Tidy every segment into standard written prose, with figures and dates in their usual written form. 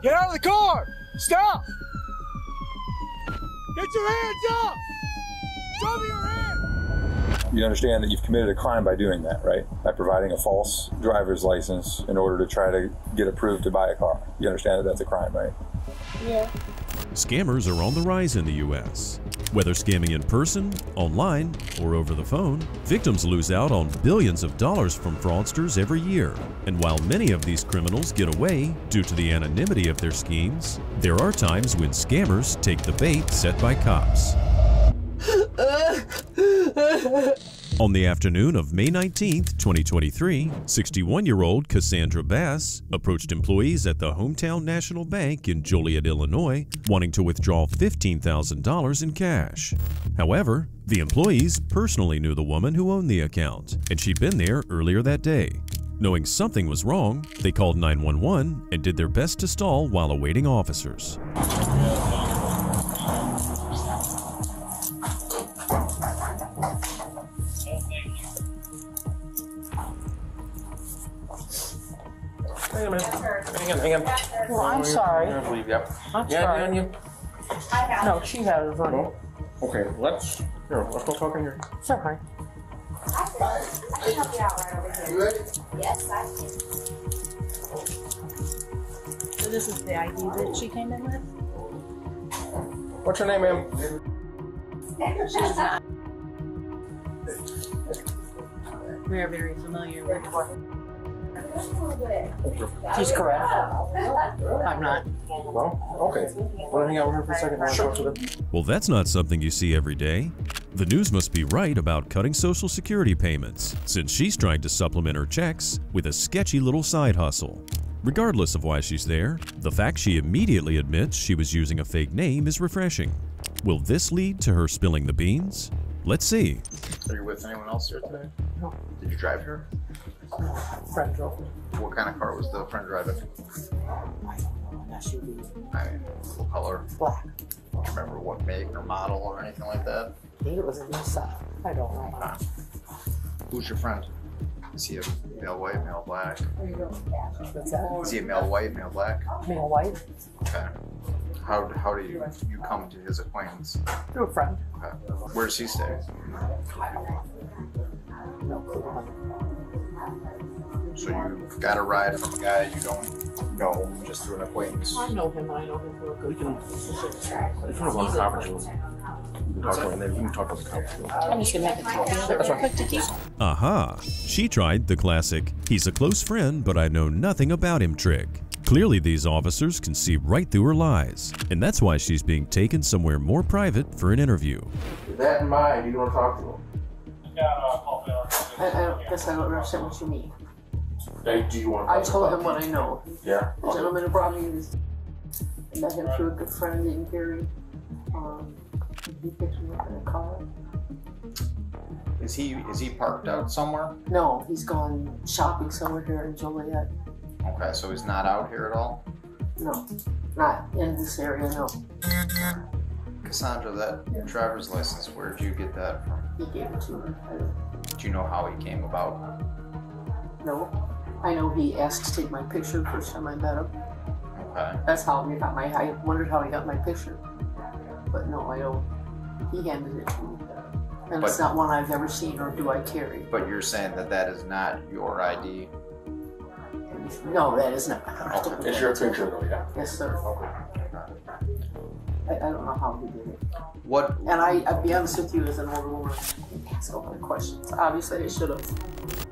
Get out of the car! Stop! Get your hands up! Show me your hands! You understand that you've committed a crime by doing that, right? By providing a false driver's license in order to try to get approved to buy a car. You understand that that's a crime, right? Yeah. Scammers are on the rise in the U.S. Whether scamming in person, online, or over the phone, victims lose out on billions of dollars from fraudsters every year. And while many of these criminals get away due to the anonymity of their schemes, there are times when scammers take the bait set by cops. On the afternoon of May 19, 2023, 61-year-old Cassandra Bass approached employees at the Hometown National Bank in Joliet, Illinois, wanting to withdraw $15,000 in cash. However, the employees personally knew the woman who owned the account, and she'd been there earlier that day. Knowing something was wrong, they called 911 and did their best to stall while awaiting officers. Hang on. Well, I'm sorry. I believe, yep. I'm sorry. No, she has it on. No? Okay, let's go talk in here. It's okay. I can help you out right over here. You ready? Yes, I can. So this is the ID that she came in with? What's your name, ma'am? We are very familiar with her. She's correct. I'm not. No? Okay. Want to hang out with her for a second? Want to talk to them? Well, that's not something you see every day. The news must be right about cutting Social Security payments, since she's trying to supplement her checks with a sketchy little side hustle. Regardless of why she's there, the fact she immediately admits she was using a fake name is refreshing. Will this lead to her spilling the beans? Let's see. Are you with anyone else here today? No. Did you drive here? Friend drove me. What kind of car was the friend driving? An SUV. I mean, what color? Black. Do you remember what make or model or anything like that? I think it was a Nissan. I don't know. Who's your friend? Is he a male white, male black? What's that? Is he a male white, male black? Male white. Okay. How do you come to his acquaintance? Through a friend. Okay. Where does he stay? I don't know. No clue. So you got a ride from a guy you don't know, just through an acquaintance. I know him for a good If you have one conference room, you can talk to him there. You can talk to the conference room. I'm just gonna make a copy of it real quick to keep. Aha! She tried the classic, "he's a close friend, but I know nothing about him" trick. Clearly, these officers can see right through her lies, and that's why she's being taken somewhere more private for an interview. With that in mind, you want to talk to him? I guess I don't understand what you mean. Hey, do you want to I told him what I know. Yeah. The gentleman who brought me is met him through a good friend in Gary. He picked me up in a car. Is he parked out somewhere? No, he's gone shopping somewhere here in Joliet. Okay, so he's not out here at all? No, not in this area, no. Cassandra, that driver's license, where did you get that from? He gave it to me. Do you know how he came about? No. I know he asked to take my picture the first time I met him. Okay. That's how he got I wondered how he got my picture. But no, I don't. He handed it to me. And it's not one I've ever seen or do I carry. But you're saying that that is not your ID? No, that is not. Okay. It's your picture though, yeah? Yes, sir. Okay. I don't know how he did it. What? And I'll be honest with you, as an older woman, I ask all my questions. Obviously, I should have.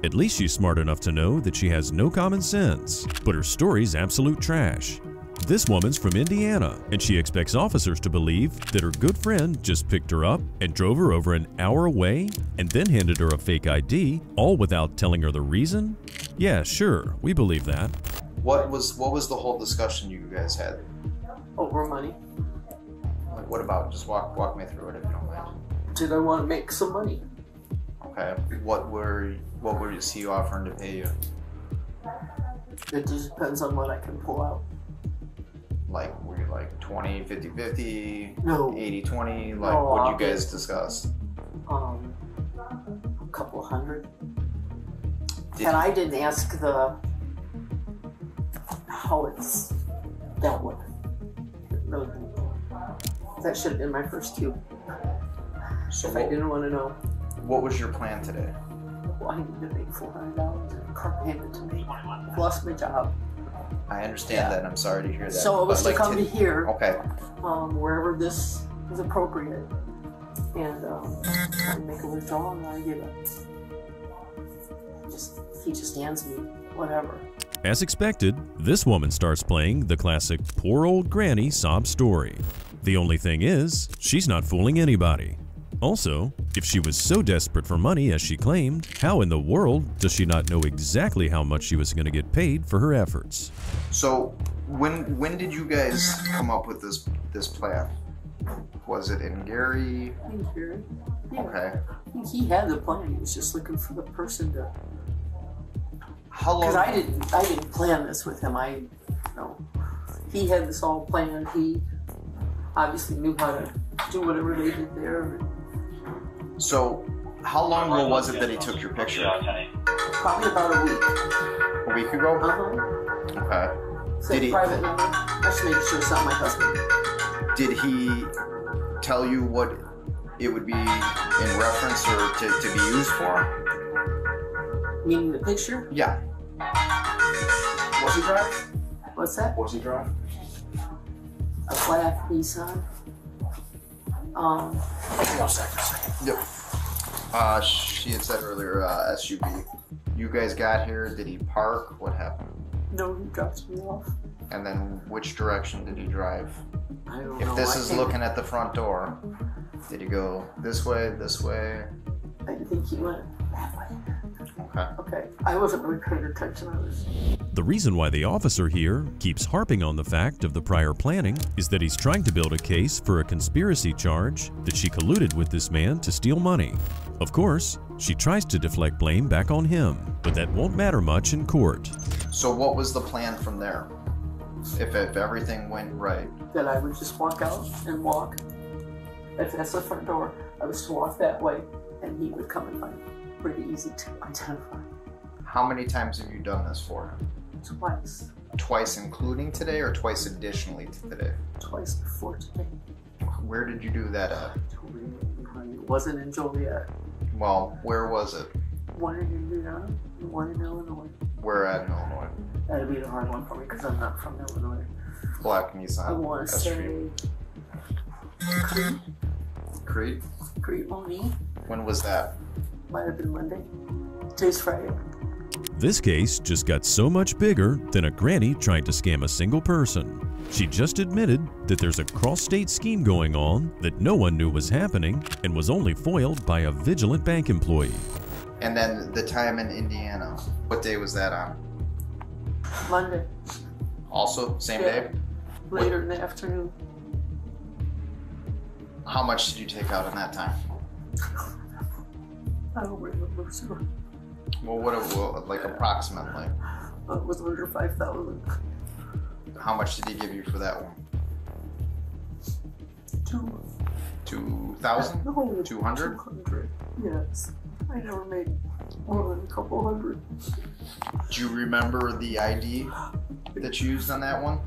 At least she's smart enough to know that she has no common sense, but her story's absolute trash. This woman's from Indiana, and she expects officers to believe that her good friend just picked her up and drove her over an hour away and then handed her a fake ID, all without telling her the reason? Yeah, sure, we believe that. What was the whole discussion you guys had? Over money. Like, what about? Just walk me through it if you don't mind. Did I want to make some money? Okay. What were you see offering to pay you? It just depends on what I can pull out. Like, were you like 20, 50, 50, No. 80, 20? Like, No, what you guys discuss? A couple hundred. And I didn't ask how it's dealt with. No, that should have been my first cue. So If I didn't want to know. what was your plan today? Well, I need to make $400 and a car payment to me. I've lost my job. I understand that. I'm sorry to hear that. So it was but to come to here, Okay. wherever this is appropriate, and I make a withdrawal and I get it. He just hands me whatever. As expected, this woman starts playing the classic poor old granny sob story. The only thing is, she's not fooling anybody. Also, if she was so desperate for money as she claimed, how in the world does she not know exactly how much she was going to get paid for her efforts? So when did you guys come up with this plan? Was it in Gary? In Gary? Yeah. Okay. I think he had the plan. He was just looking for the person to. How long? Because I didn't plan this with him. He had this all planned. He obviously knew how to do whatever they did there. So how long ago was it that he took your picture? Probably about a week. A week ago? Uh-huh. Okay. So Did he? private number. I should make sure it's not my husband. Did he tell you what it would be in reference or to be used for? Meaning the picture? Yeah. What's he drive? What's that? What's he drive? A black Nissan. Yep. She had said earlier, SUV. You guys got here, did he park? What happened? No, he drops me off. And then which direction did he drive? I don't If know. this is looking at the front door, did he go this way, this way? I think he went that way. Okay. Okay. I wasn't really paying attention. I was. The reason why the officer here keeps harping on the fact of the prior planning is that he's trying to build a case for a conspiracy charge that she colluded with this man to steal money. Of course, she tries to deflect blame back on him, but that won't matter much in court. So what was the plan from there? If everything went right? That I would just walk out and walk. If that's the front door, I was to walk that way, and he would come and find me. Pretty easy to identify. How many times have you done this for him? Twice. Twice including today or twice additionally to today? Twice before today. Where did you do that at? It wasn't in Joliet. Well, where was it? One in Indiana and one in Illinois. Where at in Illinois? That'd be the hard one for me because I'm not from Illinois. Black Nissan. I want to say Crete? Crete Moni. When was that? Might have been Monday. Today's Friday. This case just got so much bigger than a granny trying to scam a single person. She just admitted that there's a cross-state scheme going on that no one knew was happening and was only foiled by a vigilant bank employee. And then the time in Indiana, what day was that on? Monday. Also, same Yeah. day? Later in the afternoon. How much did you take out in that time? I don't remember, sir. Well, like approximately? It was under 5,000. How much did he give you for that one? 2,000? No. 200? 200. Yes. I never made more than a couple hundred. Do you remember the ID that you used on that one?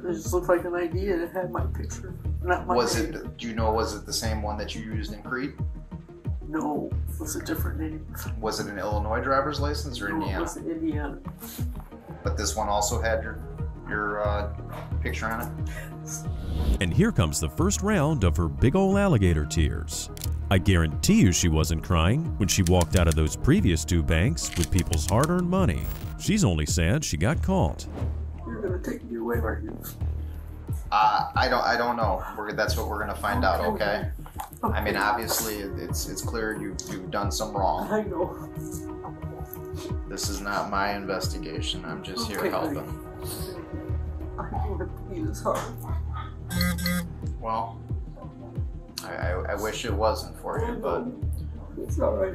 It just looked like an ID and it had my picture, not my Was name. it, do you know, was it the same one that you used in Crete? No, it was a different name. Was it an Illinois driver's license or No, Indiana? it was in Indiana. But this one also had your picture on it? And here comes the first round of her big ol' alligator tears. I guarantee you she wasn't crying when she walked out of those previous two banks with people's hard-earned money. She's only sad she got caught. You're gonna take me away, aren't you? I don't know. That's what we're gonna find out, okay? I mean, obviously, it's clear you've done some wrong. I know. This is not my investigation. I'm just here helping. I don't have to be this hard. Well, I wish it wasn't for you, but It's alright.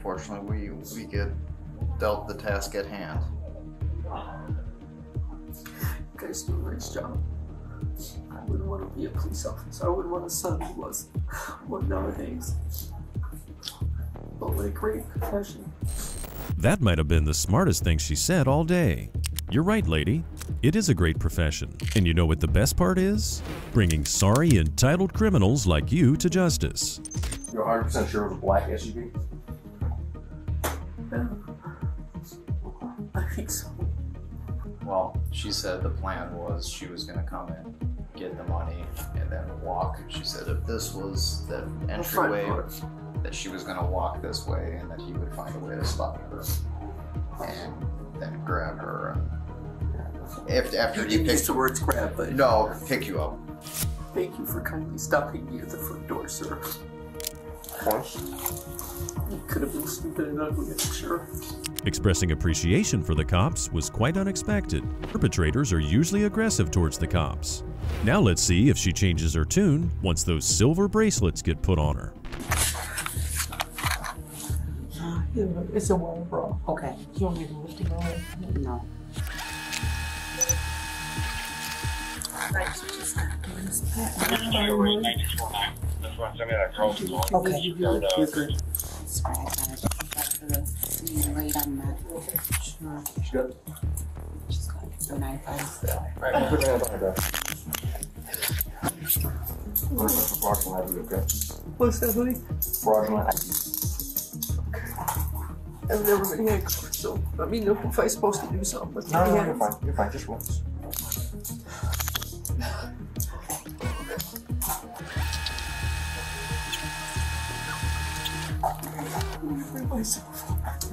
fortunately, we get dealt the task at hand. You guys do a nice job. I wouldn't want to be a police officer. I wouldn't want a son who was one nowadays. But what a great profession. That might have been the smartest thing she said all day. You're right, lady. It is a great profession. And you know what the best part is? Bringing sorry, entitled criminals like you to justice. You're 100% sure it was a black SUV? I think so. Well, she said the plan was she was going to come in, get the money, and then walk. She said if this was the entryway, that she was going to walk this way and that he would find a way to stop her and then grab her. After You used the words grab, but no, pick you up. thank you for kindly stopping me at the front door, sir. You could have been stupid and ugly, I'm sure. Expressing appreciation for the cops was quite unexpected. Perpetrators are usually aggressive towards the cops. Now let's see if she changes her tune once those silver bracelets get put on her. It's a wall, bro. Okay. You want me to lift it on? No. Okay, you're good. Sorry, I gotta get late on that. Sure. She's good? She's got the 95. Alright, put your hand behind her. Fraudulent ID, okay? What's that, buddy? Fraudulent ID. I've never been handcuffed, so I mean, if I'm supposed to do something, but No, you're fine. You're fine. Just once.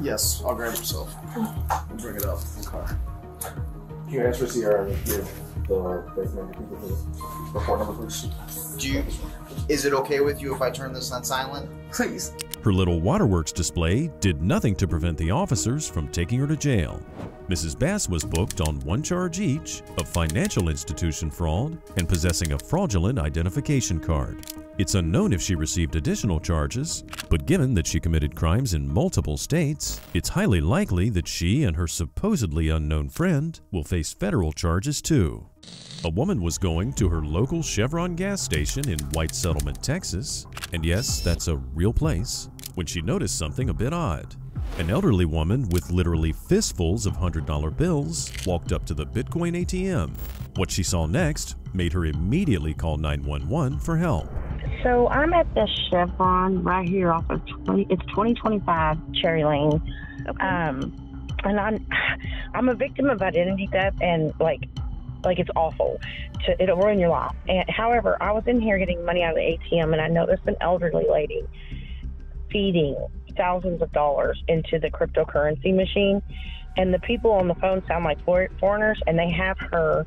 Yes, I'll grab yourself. And bring it up in the car. Can you ask for Sierra and give the basement people his report number, please? Is it okay with you if I turn this on silent? Please. Her little waterworks display did nothing to prevent the officers from taking her to jail. Mrs. Bass was booked on one charge each of financial institution fraud and possessing a fraudulent identification card. It's unknown if she received additional charges, but given that she committed crimes in multiple states, it's highly likely that she and her supposedly unknown friend will face federal charges too. A woman was going to her local Chevron gas station in White Settlement, Texas, and yes, that's a real place, when she noticed something a bit odd. An elderly woman with literally fistfuls of $100 bills walked up to the Bitcoin ATM. What she saw next made her immediately call 911 for help. So I'm at the Chevron right here off of 2025 Cherry Lane. Okay. And I'm a victim of identity theft, and like it's awful. It'll ruin your life. And however, I was in here getting money out of the ATM, and I noticed an elderly lady feeding thousands of dollars into the cryptocurrency machine, and the people on the phone sound like foreigners, and they have her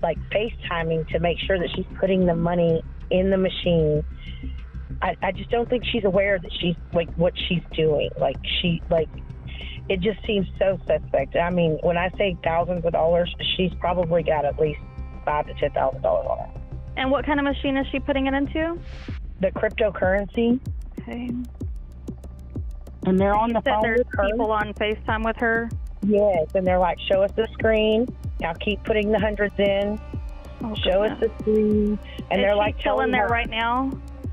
like FaceTiming to make sure that she's putting the money in the machine. I just don't think she's aware that she's like what she's doing. It just seems so suspect. I mean, when I say thousands of dollars, she's probably got at least $5,000 to $10,000 on it. And what kind of machine is she putting it into? The cryptocurrency. Okay. And they're on the phone There's with her. people on FaceTime with her? Yes, and they're like, show us the screen. Now keep putting the hundreds in. Oh, Show us the screen. And they're like still in telling there her, right now?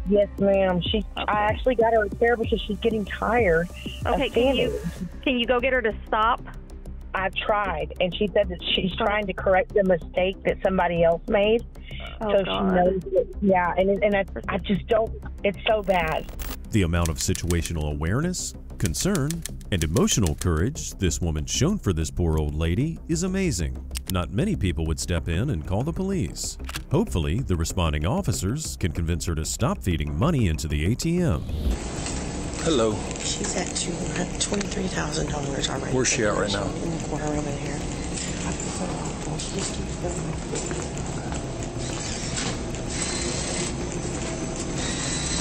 Yes, ma'am. Okay. I actually got her a chair because she's getting tired. Okay, of standing. can you go get her to stop? I tried, and she said that she's trying to correct the mistake that somebody else made. Oh, so God. she knows it. Yeah, and I just don't. It's so bad. The amount of situational awareness, concern, and emotional courage this woman's shown for this poor old lady is amazing. Not many people would step in and call the police. Hopefully, the responding officers can convince her to stop feeding money into the ATM. Hello. She's at $23,000 already. Where's she at right now? In the corner over here.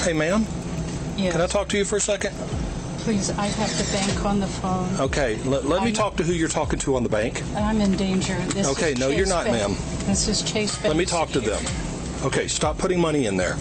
Hey, ma'am. Yes. Can I talk to you for a second? Please, I have the bank on the phone. Okay, let me talk to who you're talking to on the bank. I'm in danger. This Okay, is no, Chase you're not, Bank. ma'am. This is Chase Bank. Let me talk to them. Okay, stop putting money in there.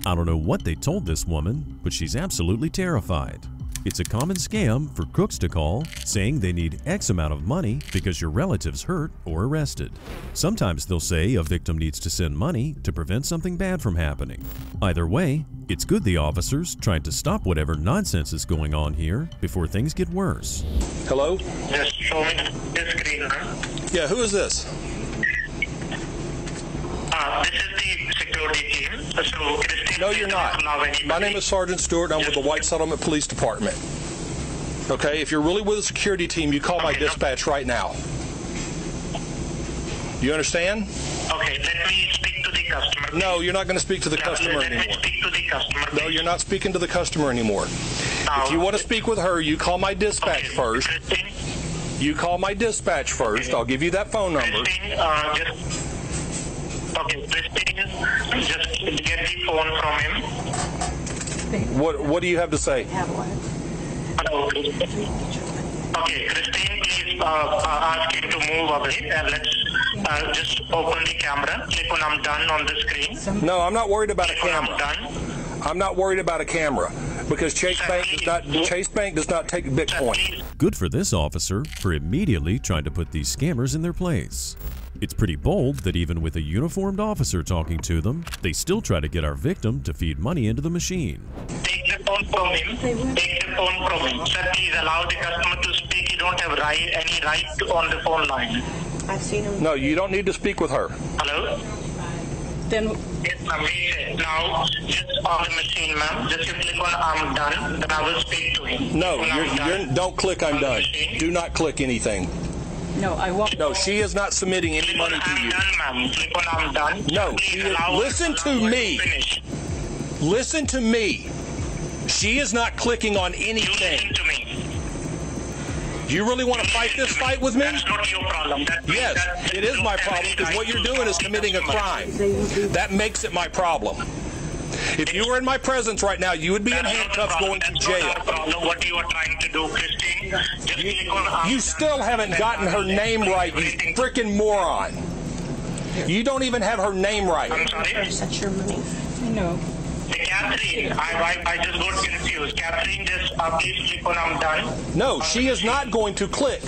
I don't know what they told this woman, but she's absolutely terrified. It's a common scam for crooks to call, saying they need X amount of money because your relative's hurt or arrested. Sometimes they'll say a victim needs to send money to prevent something bad from happening. Either way, it's good the officers tried to stop whatever nonsense is going on here before things get worse. Hello? Just show me the screen, Yeah, who is this? This is the security team. So Christine, No, you're not. My name is Sergeant Stewart. I'm with the White Settlement Police Department. Okay, if you're really with the security team, you call my dispatch right now. Do you understand? Okay, let me speak to the customer. No, you're not going to speak to the customer let anymore. me speak to the customer. No, you're not speaking to the customer anymore. If you want to speak with her, you call my dispatch first. Christine, You call my dispatch first. I'll give you that phone number. Christine, Christine, just get the phone from him. What do you have to say? Hello. Okay, Christine, please ask him to move away and let's just open the camera. Click on I'm done on the screen. No, I'm not worried about a Click on camera. I'm done. I'm not worried about a camera because Chase Bank does not take Bitcoin. Good for this officer for immediately trying to put these scammers in their place. It's pretty bold that even with a uniformed officer talking to them, they still try to get our victim to feed money into the machine. Take the phone from him. Take the phone from him. Sir, please allow the customer to speak. You don't have any right on the phone line. I've seen him. No, you don't need to speak with her. Hello? Then Yes, ma'am. Now, just on the machine, ma'am. Just you click on I'm done, then I will speak to him. No, don't click I'm done. Do not click anything. no, I won't. No, she is not submitting any Click on money to I'm you. done, ma'am. Click on I'm done. No, Please she is, allow listen us to me. finish. Listen to me. She is not clicking on You anything. listen to me. You really want to fight this fight with me? That's not your problem. Yes, it is my problem because what you're doing is committing a crime. That makes it my problem. If you were in my presence right now, you would be in handcuffs going to jail. What you are trying to do, Christine? Just click on You still haven't gotten her name right, you frickin' moron. You don't even have her name right. I'm sorry? That's your money. No. Catherine, I just got confused. Catherine, just please click on I'm done. No, she is not going to click.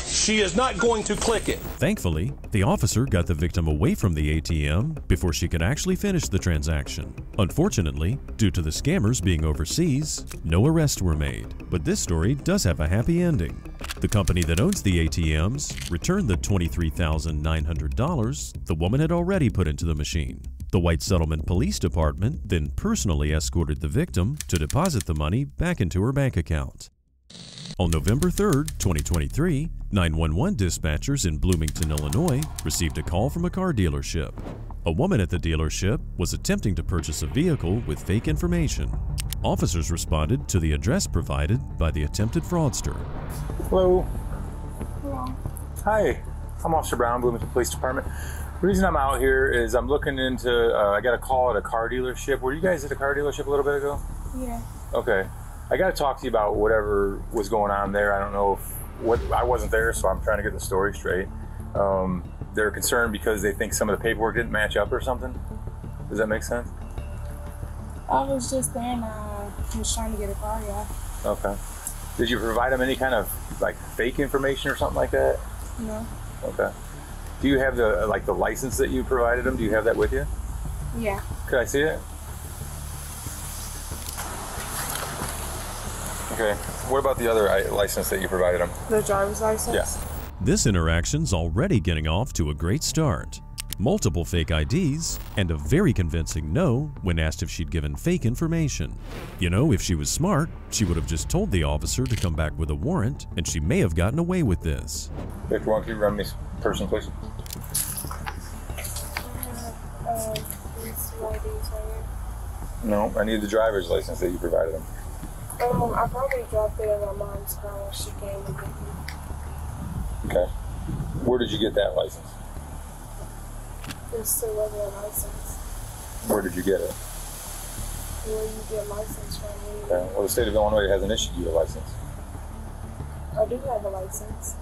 She is not going to click it. Thankfully, the officer got the victim away from the ATM before she could actually finish the transaction. Unfortunately, due to the scammers being overseas, no arrests were made. But this story does have a happy ending. The company that owns the ATMs returned the $23,900 the woman had already put into the machine. The White Settlement Police Department then personally escorted the victim to deposit the money back into her bank account. On November 3, 2023, 911 dispatchers in Bloomington, Illinois received a call from a car dealership. A woman at the dealership was attempting to purchase a vehicle with fake information. Officers responded to the address provided by the attempted fraudster. Hello. Hello. Hi, I'm Officer Brown, Bloomington Police Department. The reason I'm out here is I'm looking into, I got a call at a car dealership. Were you guys at a car dealership a little bit ago? Yeah. Okay. I got to talk to you about whatever was going on there. I don't know I wasn't there, so I'm trying to get the story straight. They're concerned because they think some of the paperwork didn't match up or something. Does that make sense? I was just there and I was trying to get a car, yeah. Okay. Did you provide them any kind of like fake information or something like that? No. Okay. Do you have the the license that you provided them? Do you have that with you? Yeah. Could I see it? Okay. What about the other license that you provided them? The driver's license? Yes. This interaction's already getting off to a great start. Multiple fake IDs, and a very convincing no when asked if she'd given fake information. You know, if she was smart, she would have just told the officer to come back with a warrant, and she may have gotten away with this. Victor, why don't you run me person, please? No, I need the driver's license that you provided them. I probably dropped it in my mom's car when she came to get me. Okay. Where did you get that license? It's a regular license. Where did you get it? Where you get license from? Okay. Well, the state of Illinois hasn't issued you a license. I do have a license.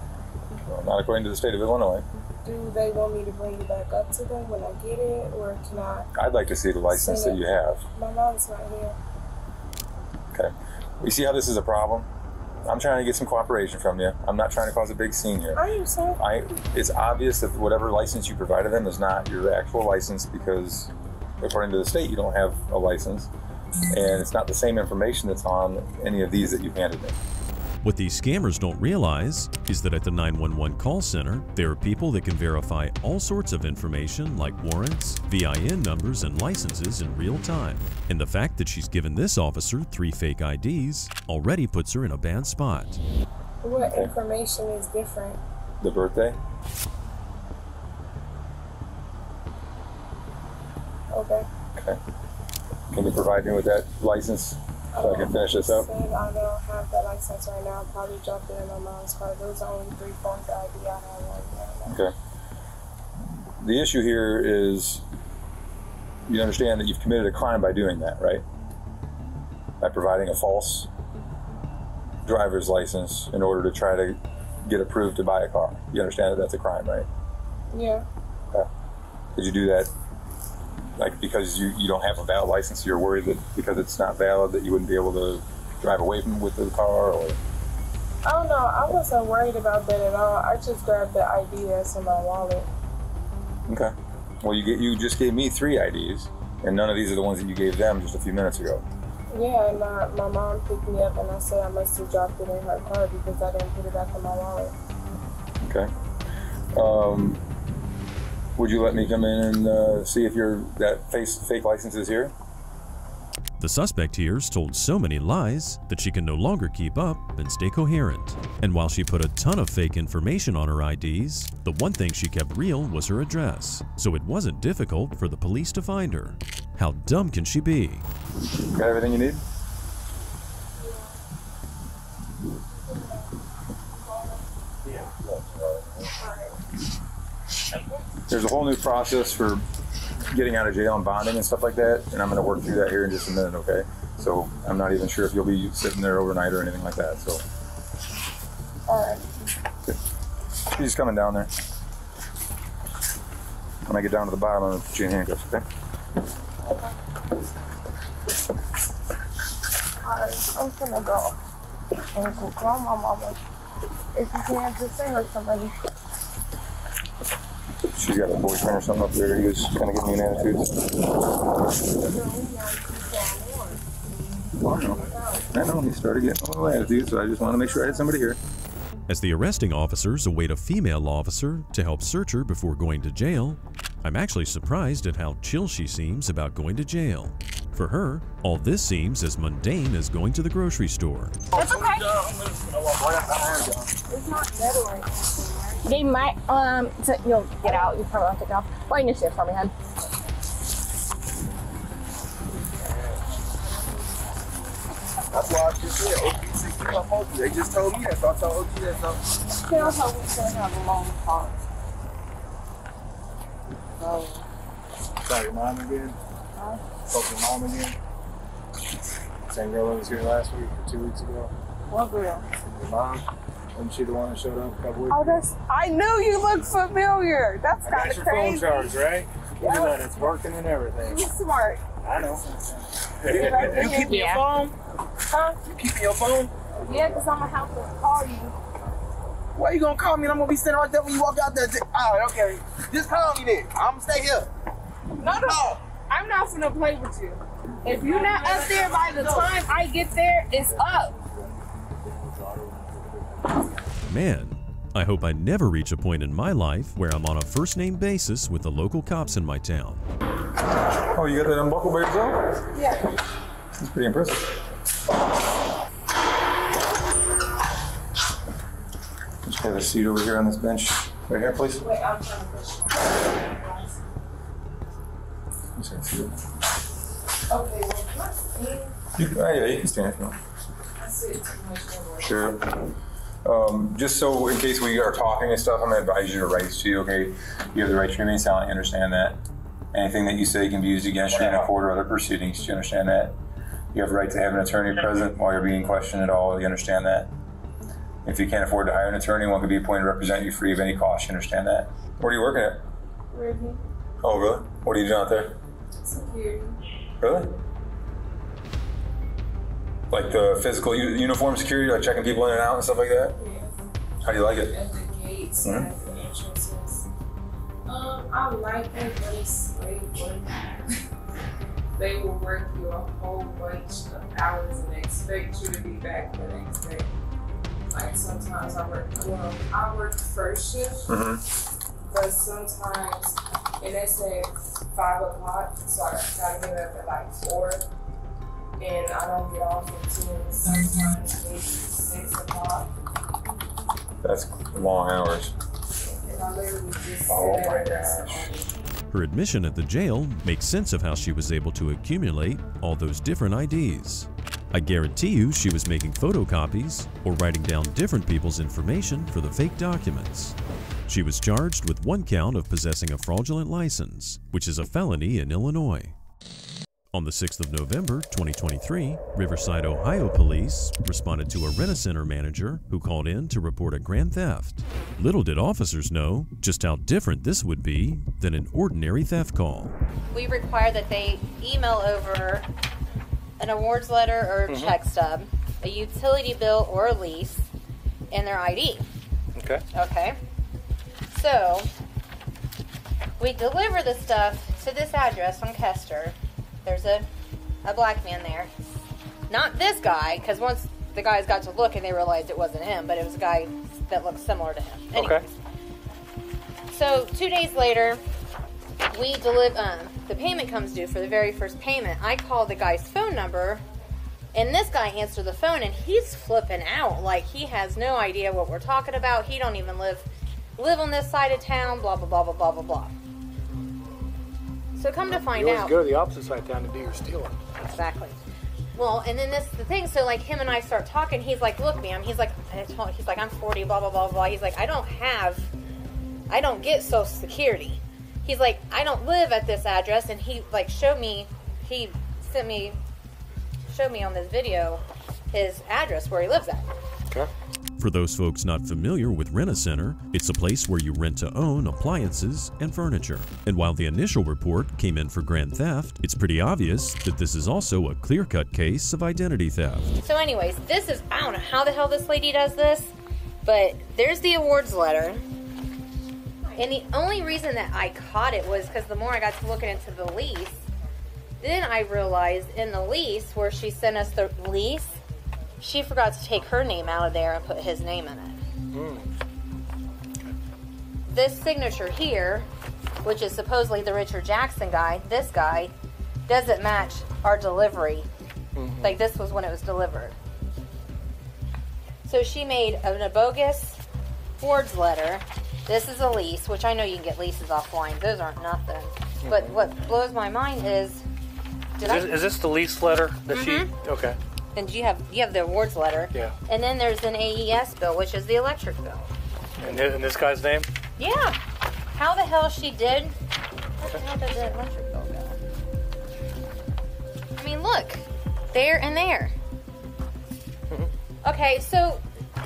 Well, not according to the state of Illinois. Do they want me to bring it back up to them when I get it, or can I? I'd like to see the license that you have. My mom's not here. Okay. You see how this is a problem? I'm trying to get some cooperation from you. I'm not trying to cause a big scene here. Are you, sir? It's obvious that whatever license you provided them is not your actual license because, according to the state, you don't have a license. And it's not the same information that's on any of these that you've handed me. What these scammers don't realize is that at the 911 call center, there are people that can verify all sorts of information like warrants, VIN numbers, and licenses in real time. And the fact that she's given this officer 3 fake IDs already puts her in a bad spot. What information is different? The birthday? Okay. Okay. Can you provide me with that license so I can finish this up? I don't have that license right now. I probably dropped it in my mom's car. Those are only 3 forms of ID I have on right now. Okay. The issue here is you understand that you've committed a crime by doing that, right? By providing a false driver's license in order to try to get approved to buy a car. You understand that that's a crime, right? Yeah. Okay. Did you do that like because you don't have a valid license, you're worried that because it's not valid that you wouldn't be able to drive away with the car, or? I don't know. I wasn't worried about that at all. I just grabbed the ID that's in my wallet. Okay. Well, you just gave me 3 IDs, and none of these are the ones that you gave them just a few minutes ago. Yeah, and my mom picked me up, and I said I must have dropped it in her car because I didn't put it back in my wallet. Okay. Would you let me come in and see if that fake license is here? The suspect here's told so many lies that she can no longer keep up and stay coherent. And while she put a ton of fake information on her IDs, the one thing she kept real was her address, so it wasn't difficult for the police to find her. How dumb can she be? Got everything you need? There's a whole new process for getting out of jail and bonding and stuff like that, and I'm going to work through that here in just a minute, okay? So I'm not even sure if you'll be sitting there overnight or anything like that, so. All right. Okay. She's just coming down there. When I get down to the bottom, I'm going to put you in handcuffs, okay? Alright, I'm gonna go and go call my mama. If you can't just say her somebody. She's got a boyfriend or something up there. He was kind of giving me an attitude. I know, he started getting a little attitude, so I just wanted to make sure I had somebody here. As the arresting officers await a female officer to help search her before going to jail, I'm actually surprised at how chill she seems about going to jail. For her, all this seems as mundane as going to the grocery store. It's okay. It's not better right now. They might, so you'll get out. You probably won't take it off. Wait your shit for me, hun. That's why I just said OP They just told me that, so I told OP that. So. Tell us how we should have a long talk. Oh. Sorry, your mom again? Huh? Spoke to your mom again? Same girl that was here last week or 2 weeks ago? What girl? Your mom? Wasn't she the one that showed up a couple weeks Oh, ago? that's. I knew you looked familiar. That's kind of your crazy. phone charge, right? Look at that, it's working and everything. You smart. I know. You keeping your phone? Huh? You keeping your phone? Yeah, because I'm going to have to call you. Why you gonna call me and I'm gonna be standing right there when you walk out there? Oh, okay. Just call me then. I'm gonna stay here. No. I'm not gonna play with you. If you're not up there by the time I get there, it's up. Man, I hope I never reach a point in my life where I'm on a first-name basis with the local cops in my town. Oh, you got that unbuckled by yourself? Yeah. That's pretty impressive. Just have a seat over here on this bench. Right here, please. Wait, I'm trying to push. Just have a seat. Okay, well, can I stand? Yeah, you can stand if you want. I see it too much. Sure. Just so in case we are talking and stuff, I'm going to advise you to rights to you, okay? You have the right to remain silent, you understand that? Anything that you say can be used against you in a court or other proceedings, do you understand that? You have the right to have an attorney present while you're being questioned at all, you understand that? If you can't afford to hire an attorney, one can be appointed to represent you free of any cost, you understand that? Where are you working at? Ruby. Oh, really? What are you doing out there? Security. Really? Like the physical uniform security, like checking people in and out and stuff like that? How do you like it? At the gates, at the entrances. I like it, but it's slave work. They will work you a whole bunch of hours and expect you to be back the next day. Like sometimes I work first shift, but sometimes, and it's at 5 o'clock, so I gotta get up at like 4, and I don't get off until sometimes maybe 6 o'clock. That's long hours. And I literally just Oh sit my there. gosh. Her admission at the jail makes sense of how she was able to accumulate all those different IDs. I guarantee you she was making photocopies or writing down different people's information for the fake documents. She was charged with 1 count of possessing a fraudulent license, which is a felony in Illinois. On the 6th of November, 2023, Riverside, Ohio police responded to a Rent-A-Center manager who called in to report a grand theft. Little did officers know just how different this would be than an ordinary theft call. We require that they email over an awards letter or check stub, a utility bill or a lease, and their ID. Okay. Okay. So, we deliver the stuff to this address on Kester. There's a black man there. Not this guy, because once the guys got to look and they realized it wasn't him, but it was a guy that looked similar to him. Anyways. Okay. So 2 days later, we deliver. The payment comes due for the very first payment. I call the guy's phone number, and this guy answered the phone, and he's flipping out like he has no idea what we're talking about. He don't even live on this side of town. Blah blah blah blah blah blah blah. So come to find you out. always go to the opposite side of town to do your stealing. Exactly. Well, and then this is the thing. So like him and I start talking. He's like, "Look, ma'am." He's like, "I'm 40." Blah blah blah blah. He's like, "I don't get Social Security." He's like, "I don't live at this address." And he like showed me on this video his address where he lives at. Okay. For those folks not familiar with Rent-A-Center, it's a place where you rent to own appliances and furniture. And while the initial report came in for grand theft, it's pretty obvious that this is also a clear-cut case of identity theft. So anyways, I don't know how the hell this lady does this, but there's the awards letter. And the only reason that I caught it was because the more I got to looking into the lease, then I realized in the lease where she sent us the lease, she forgot to take her name out of there and put his name in it. This signature here, which is supposedly the Richard Jackson guy, this guy, doesn't match our delivery. Like this was when it was delivered. So she made a bogus awards letter. This is a lease, which I know you can get leases offline. Those aren't nothing. But what blows my mind is... Is this the lease letter that she... Okay. And you have the awards letter. Yeah. And then there's an AES bill, which is the electric bill. And this guy's name? Yeah. How the hell she did? What the hell did the electric bill go? I mean, look. There and there. Okay, so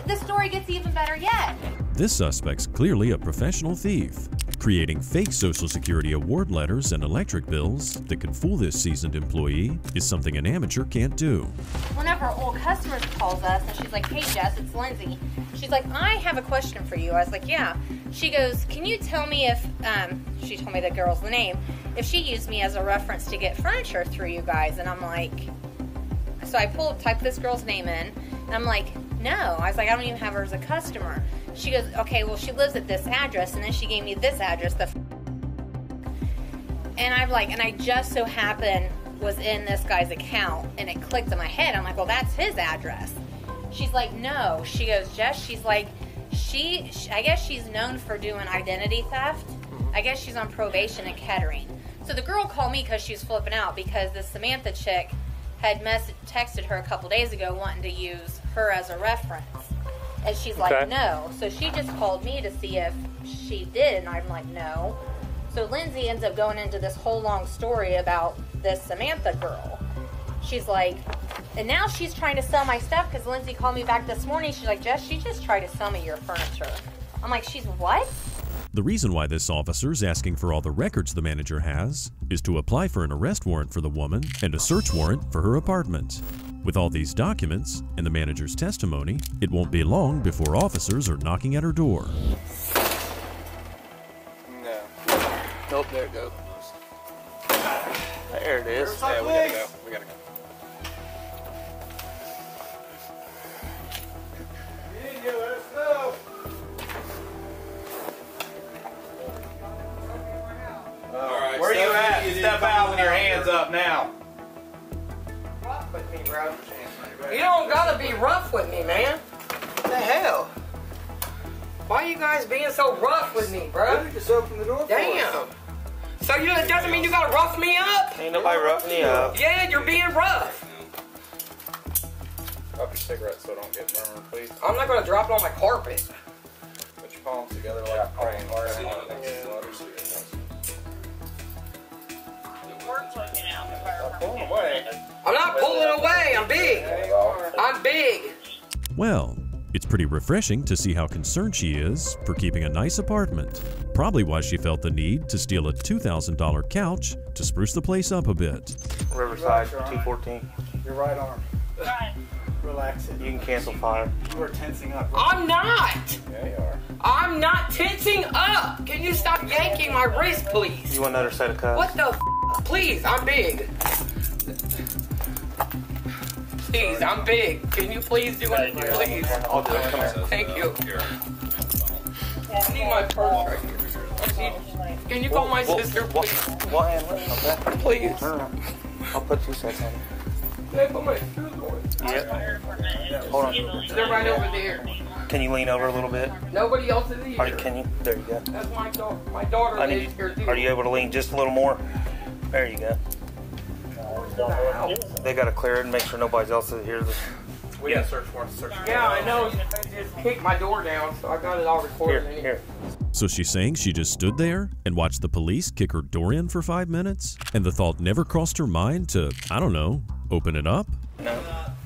the story gets even better yet. This suspect's clearly a professional thief, creating fake Social Security award letters and electric bills that could fool this seasoned employee is something an amateur can't do. One of our old customers calls us and she's like, "Hey Jess, it's Lindsay." She's like, "I have a question for you." I was like, "Yeah." She goes, "Can you tell me if," she told me the girl's name, "if she used me as a reference to get furniture through you guys?" And I'm like, so I typed this girl's name in, and I'm like, "No." I was like, "I don't even have her as a customer." She goes, "Okay, well, she lives at this address," and then she gave me this address. And I'm like, and I just so happened was in this guy's account, and it clicked in my head. I'm like, well, that's his address. She's like, no. She goes, Jess, she's like, I guess she's known for doing identity theft. I guess she's on probation in Kettering. So the girl called me because she's flipping out because this Samantha chick had texted her a couple days ago wanting to use her as a reference. And she's like, no. So she just called me to see if she did, and I'm like, no. So Lindsay ends up going into this whole long story about this Samantha girl. She's like, and now she's trying to sell my stuff because Lindsay called me back this morning. She's like, Jess, she just tried to sell me your furniture. I'm like, she's what? The reason why this officer's asking for all the records the manager has is to apply for an arrest warrant for the woman and a search warrant for her apartment. With all these documents and the manager's testimony, it won't be long before officers are knocking at her door. No. Nope, there it goes. There it is. Yeah, we gotta go. We gotta go. Alright, where are you at? Step out with your hands up now. Rough with me, bro. You don't gotta be rough with me, man. What the hell? Why are you guys being so rough with me, bro? Just open the door. Damn. So it doesn't mean you gotta rough me up? Ain't nobody roughing you up. Yeah, you're being rough. Drop your cigarette so it don't get burned, please. I'm not gonna drop it on my carpet. Put your palms together like a praying. Pulling away. I'm not pulling away. I'm big. I'm big. Well, it's pretty refreshing to see how concerned she is for keeping a nice apartment. Probably why she felt the need to steal a $2,000 couch to spruce the place up a bit. Riverside, 214. Your right arm. Right. Relax it. You can cancel fire. You are tensing up. I'm not. Yeah, you are. I'm not tensing up. Can you stop yanking my wrist, please? You want another set of cuffs? What the f? Please, I'm big. Please, I'm big. Can you please do it? Please. I'll do it. Come here. Thank you. I need my purse right here. Can you call my sister, please? We'll handle it, okay? Please. I'll put 2 sets on. Can I put my shoes on? Yep. Hold on. They're right over there. Can you lean over a little bit? Nobody else is here. Can you? There you go. That's my daughter. My daughter lives here too. Are you able to lean just a little more? There you go. They got to clear it and make sure nobody else is here. We got a search warrant to search. Yeah, I know. They just kicked my door down, so I got it all recorded. Here. So she's saying she just stood there and watched the police kick her door in for 5 minutes? And the thought never crossed her mind to, I don't know, open it up? No.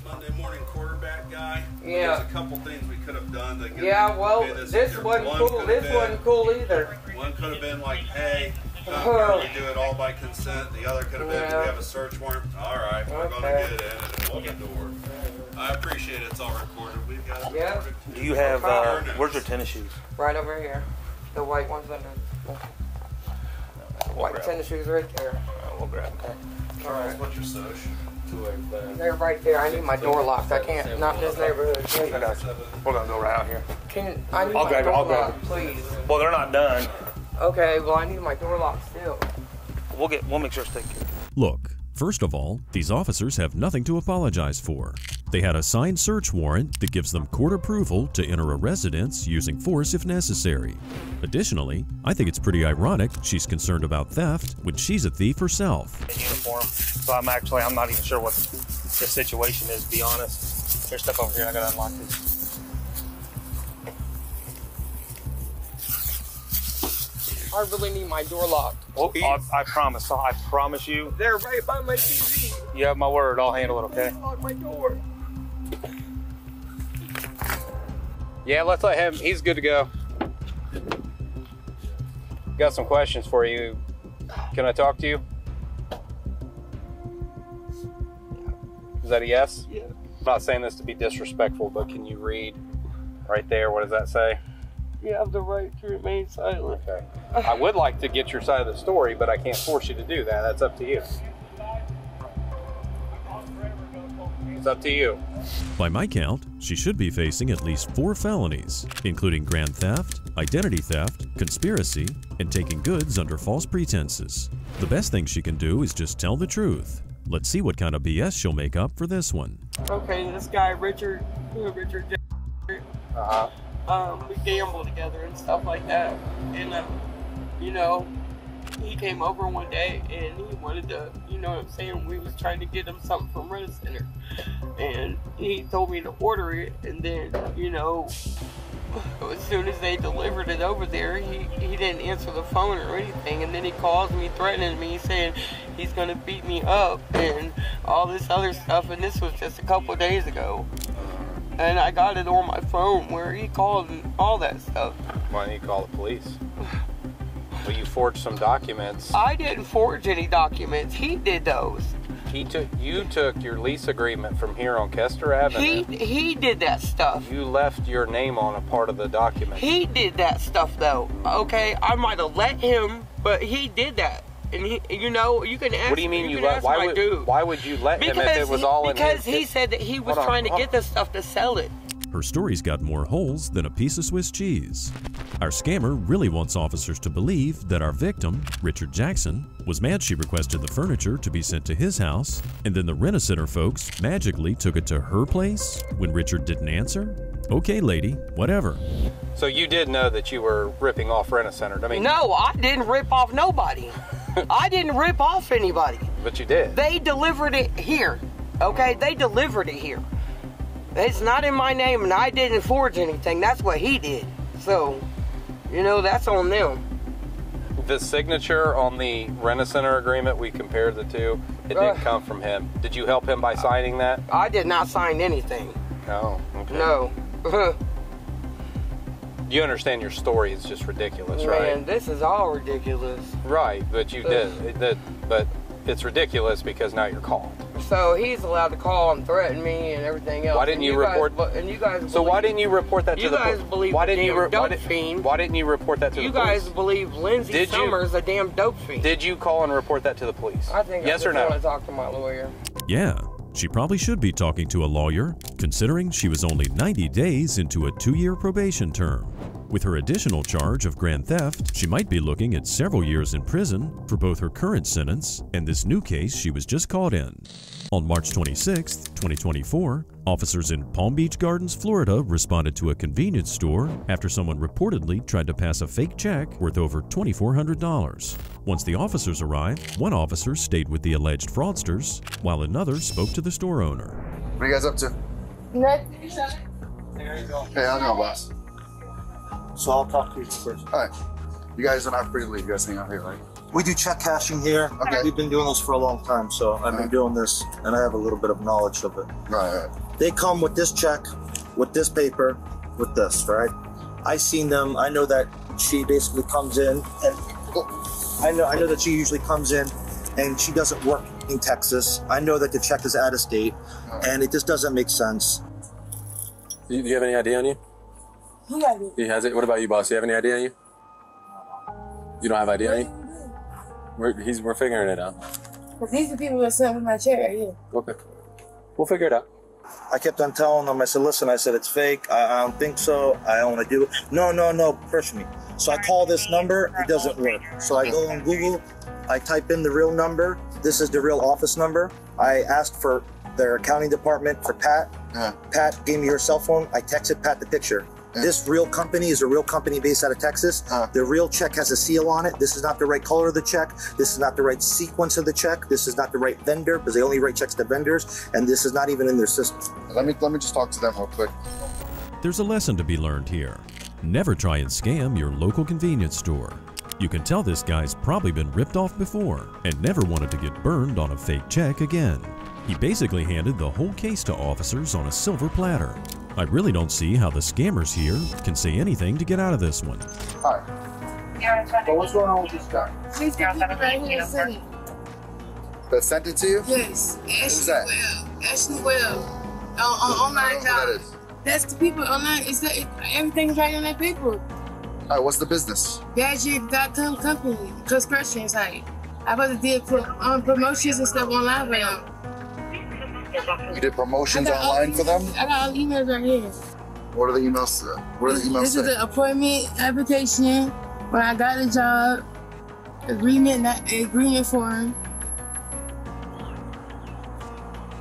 Monday morning quarterback guy. Yeah. There's a couple things we could have done to get well, pay this easier. wasn't One cool. could This have wasn't cool either. One could have been like, hey, we do it all by consent. The other could have been, we have a search warrant. All right, we're going to get in and open the door. I appreciate it's all recorded. We've got it recorded. Do you have, where's your tennis shoes? Right over here. The white ones under. White tennis shoes right there. We'll grab them. Okay. All right, what's your social? They're right there. I need my door locked. I can't. Not in this neighborhood. I got you. We're going to go right out here. I need I'll my grab it. door I'll grab locked, it. please. Well, they're not done. Okay, well, I need my door locked still. We'll make sure it's taken care of. Look, first of all, these officers have nothing to apologize for. They had a signed search warrant that gives them court approval to enter a residence using force if necessary. Additionally, I think it's pretty ironic she's concerned about theft when she's a thief herself. In uniform, so I'm not even sure what the situation is, to be honest. There's stuff over here, I gotta unlock this. I really need my door locked. Oh, I promise you. They're right by my TV. You have my word, I'll handle it, okay? Lock my door. Yeah, let's let him. He's good to go. Got some questions for you. Can I talk to you? Is that a yes? Yeah. I'm not saying this to be disrespectful, but can you read right there? What does that say? You have the right to remain silent. Okay. I would like to get your side of the story, but I can't force you to do that. That's up to you. It's up to you. By my count, she should be facing at least 4 felonies, including grand theft, identity theft, conspiracy, and taking goods under false pretenses. The best thing she can do is just tell the truth. Let's see what kind of BS she'll make up for this one. Okay, this guy, Richard we gamble together and stuff like that. And, he came over one day and he wanted to, we was trying to get him something from Rent Center. And he told me to order it, and then, as soon as they delivered it over there, he didn't answer the phone or anything, and then he calls me threatening me, saying he's gonna beat me up and all this other stuff, and this was just a couple of days ago. And I got it on my phone where he called and all that stuff. Why don't you call the police? Well, you forged some documents. I didn't forge any documents. He did those. You took your lease agreement from here on Kester Avenue. He did that stuff. You left your name on a part of the document. He did that stuff though. Okay, I might have let him, but he did that. And he, you know, you can ask. What do you mean you let? Why would you let him if it was all in his? Because he said that he was trying to get this stuff to sell it. Her story's got more holes than a piece of Swiss cheese. Our scammer really wants officers to believe that our victim, Richard Jackson, was mad she requested the furniture to be sent to his house, and then the Rent-A-Center folks magically took it to her place when Richard didn't answer? Okay, lady, whatever. So you did know that you were ripping off Rent-A-Center? I mean, no, I didn't rip off nobody. I didn't rip off anybody. But you did. They delivered it here. Okay, they delivered it here. It's not in my name, and I didn't forge anything. That's what he did. So, you know, that's on them. The signature on the Rent-A-Center agreement, we compared the two, it didn't come from him. Did you help him by signing that? I did not sign anything. No. Okay. No. You understand your story is just ridiculous, Man, right? Man, this is all ridiculous. Right, but you did. But it's ridiculous because now you're called. So he's allowed to call and threaten me and everything else. Why didn't you report? And you guys. So why didn't you report that to the police? You guys believe why didn't you report that to the police? You guys believe Lindsay Summers a damn dope fiend. Did you call and report that to the police? I think yes I or no? want to talk to my lawyer. Yeah, she probably should be talking to a lawyer, considering she was only 90 days into a 2-year probation term. With her additional charge of grand theft, she might be looking at several years in prison for both her current sentence and this new case she was just caught in. On March 26, 2024, officers in Palm Beach Gardens, Florida responded to a convenience store after someone reportedly tried to pass a fake check worth over $2,400. Once the officers arrived, one officer stayed with the alleged fraudsters, while another spoke to the store owner. What are you guys up to? Nothing. Hey, how's it going, boss? So I'll talk to you first. All right. You guys are not free to leave. You guys hang out here, right? We do check cashing here. Okay. We've been doing this for a long time, so I've been doing this, and I have a little bit of knowledge of it. Right. They come with this check, with this paper, with this, right? I seen them. I know that she basically comes in, and I know that she usually comes in, and she doesn't work in Texas. I know that the check is out of state, and it just doesn't make sense. Do you have any idea on you? Who got it? He has it. What about you, boss? Do you have any idea on you? You don't have idea on you? We're figuring it out. Because these are people that sitting with my chair right here. Okay. We'll figure it out. I kept on telling them, I said, listen, I said, it's fake. I don't think so. I don't want to do it. No, push me. So I call this number. It doesn't work. So I go on Google. I type in the real number. This is the real office number. I asked for their accounting department for Pat. Pat gave me her cell phone. I texted Pat the picture. This real company is a real company based out of Texas. The real check has a seal on it. This is not the right color of the check. This is not the right sequence of the check. This is not the right vendor, because they only write checks to vendors, and this is not even in their system. Let me just talk to them real quick. There's a lesson to be learned here. Never try and scam your local convenience store. You can tell this guy's probably been ripped off before and never wanted to get burned on a fake check again. He basically handed the whole case to officers on a silver platter. I really don't see how the scammers here can say anything to get out of this one. All right. So what's going on with this guy? These people right here sent it. That sent it to you? Yes. Who's that? Ashley Webb. Online account. That is. That's the people online. Everything's right on that paper. All right, what's the business? Gadget.com company, construction site. I about to did promotions and stuff online for them. You did promotions online for them? I got all the emails right here. What are the emails? What are the emails This say? is the appointment application when I got a job, agreement form.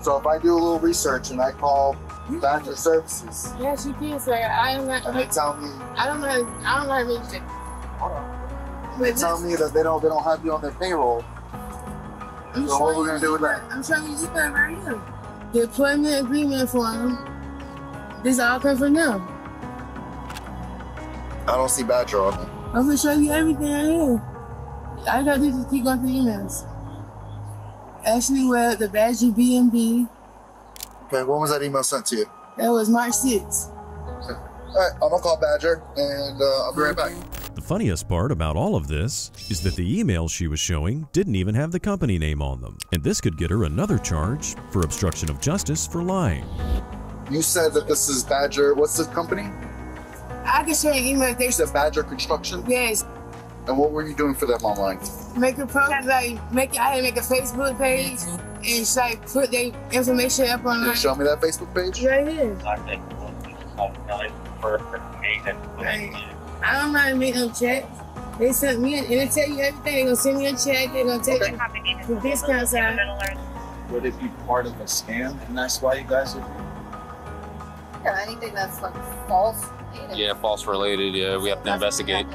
So if I do a little research and I call Badger Services, Yes, you can, sir. and they tell me, I don't know how to reach it. they tell me that they don't have you on their payroll. So what we're gonna do with that? I'm showing you this one right here. The employment agreement form. This all comes from them. I don't see Badger on it. I'm gonna show you everything right here. All you gotta do is just keep going through the emails. Ashley Webb, the Badger B&B. Okay, when was that email sent to you? That was March 6th. All right, I'm gonna call Badger and I'll be right back. The funniest part about all of this is that the emails she was showing didn't even have the company name on them, and this could get her another charge for obstruction of justice for lying. You said that this is Badger. What's the company? I can show you email. You said Badger Construction? Yes. And what were you doing for them online? Make a program, I had to make a Facebook page and like put their information up online. Can you show me that Facebook page? Right here. I don't know how to make no check. They sent me, and they tell you everything. They're gonna send me a check. They're gonna take the discounts out. Would it be part of a scam, and that's why you guys are? Yeah, anything that's like false. Yeah, false related. Yeah, we have to investigate.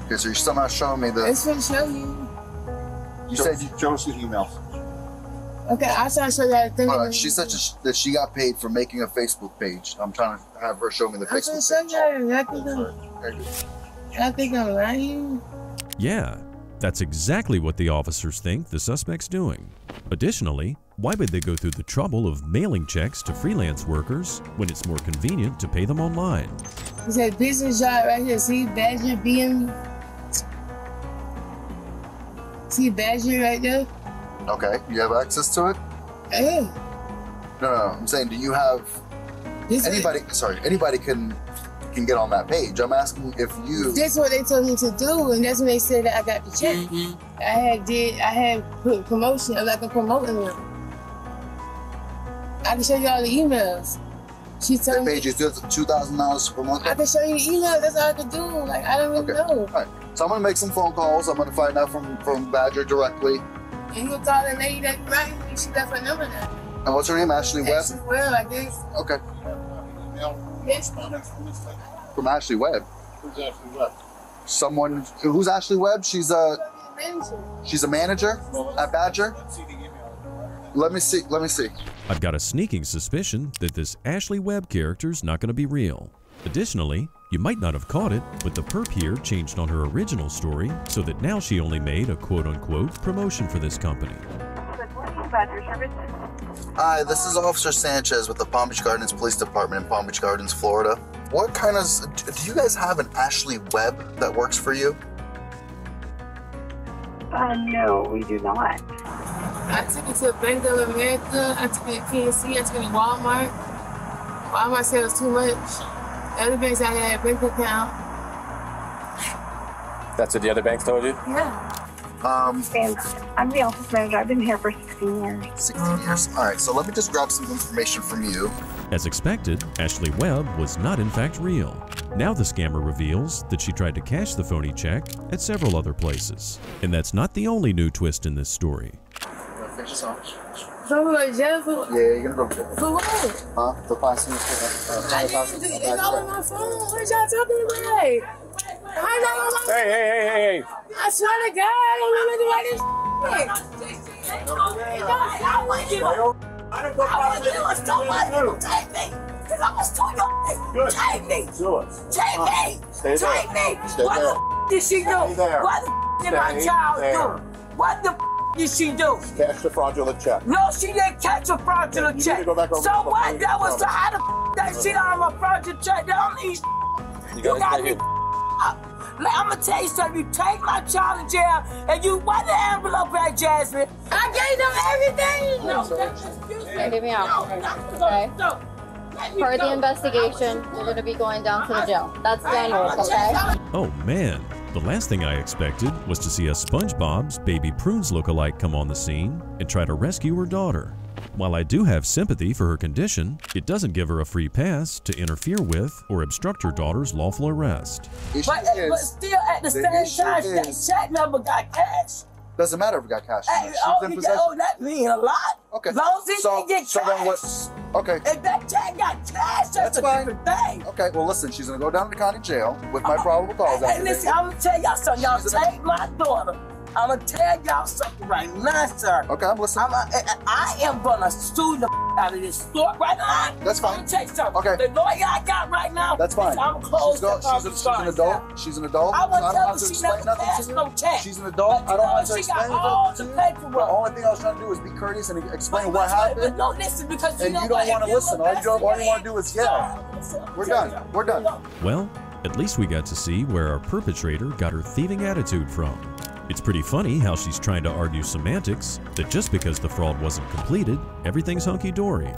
Okay, so you're still not showing me the. It's gonna show you. You said you show us the emails. Okay, I'll try to show you that thing. She said that she got paid for making a Facebook page. I'm trying to have her show me the Facebook page. I think I'm lying. Yeah, that's exactly what the officers think the suspect's doing. Additionally, why would they go through the trouble of mailing checks to freelance workers when it's more convenient to pay them online? It said business job right here. See Badger BM. See Badger right there? Okay, you have access to it? Hey. No, I'm saying, do you have anybody? Sorry, anybody can get on that page. I'm asking if you. That's what they told me to do, and that's when they said that I got the check. I had put promotion, like I'm promoting them. I can show you all the emails. She told me. The page is $2,000 per month. I can show you the emails. That's all I can do. Like I don't really know. All right. So I'm gonna make some phone calls. I'm gonna find out from Badger directly. And you'll call the lady that right when she left her number now. And what's her name? Ashley Webb? Ashley Webb, I guess. Okay. Yes. From Ashley Webb. Who's Ashley Webb? Someone who's Ashley Webb? She's a manager at Badger. Let me see. I've got a sneaking suspicion that this Ashley Webb character's not going to be real. Additionally, you might not have caught it, but the perp here changed on her original story so that now she only made a quote-unquote promotion for this company. Hi, this is Officer Sanchez with the Palm Beach Gardens Police Department in Palm Beach Gardens, Florida. What kind of, do you guys have an Ashley Webb that works for you? No, we do not. I took it to Bank of America, I took it to PNC, I took it to Walmart. Walmart said it was too much. Other banks I had a bank account. That's what the other banks told you? Yeah. And I'm the office manager. I've been here for 16 years. 16 years. All right, so let me just grab some information from you. As expected, Ashley Webb was not in fact real. Now the scammer reveals that she tried to cash the phony check at several other places. And that's not the only new twist in this story. Finish this off. So we're going to jail for what? Yeah, you're gonna go to jail. For what? Huh? For passing I didn't do it. It's all on my phone. What y'all talking about? Hey. I swear to God, I don't remember doing this shit. I was so much. Take me. Because I was so young. Take me. Take me. Take me. What the did she do? What the did my child do? What the did she do? Cash the fraudulent check. No, she didn't catch a fraudulent check. So what? That was the how the that shit on my fraudulent check. That don't need you got me up. Like, I'm gonna tell you something. You take my child to jail and you what the envelope at, Jasmine? I gave them everything. No, Give me out. Okay. For the investigation, you're going to be going down to the jail. That's the end of it, okay? Oh man, the last thing I expected was to see a SpongeBob's Baby Prunes lookalike come on the scene and try to rescue her daughter. While I do have sympathy for her condition, it doesn't give her a free pass to interfere with or obstruct her daughter's lawful arrest. But still at the same time, that check number got cash. Doesn't matter if we got cash. That mean a lot. Okay. As long as he didn't get cash. Then what? Okay. If that check got cash, that's a different thing. Okay, well listen, she's gonna go down to the county jail with my probable cause. Hey, listen, I'm gonna tell y'all something. Y'all take my daughter I'm gonna tell y'all something right now, sir. Okay, I'm listening. I am gonna sue the out of this store right now. That's fine. I'm gonna tell you something. Okay. The lawyer I got right now. That's fine. I'm closed. She's an adult. She's an adult. I want to don't tell have her to she explain never nothing passed to you. no check. She's an adult. I don't have to She explain got all anything the to you. paperwork. The only thing I was trying to do is be courteous and explain what happened. But no, listen, because and you don't want to listen. All you want to do is yell. We're done. We're done. Well, at least we got to see where our perpetrator got her thieving attitude from. It's pretty funny how she's trying to argue semantics, that just because the fraud wasn't completed, everything's hunky-dory.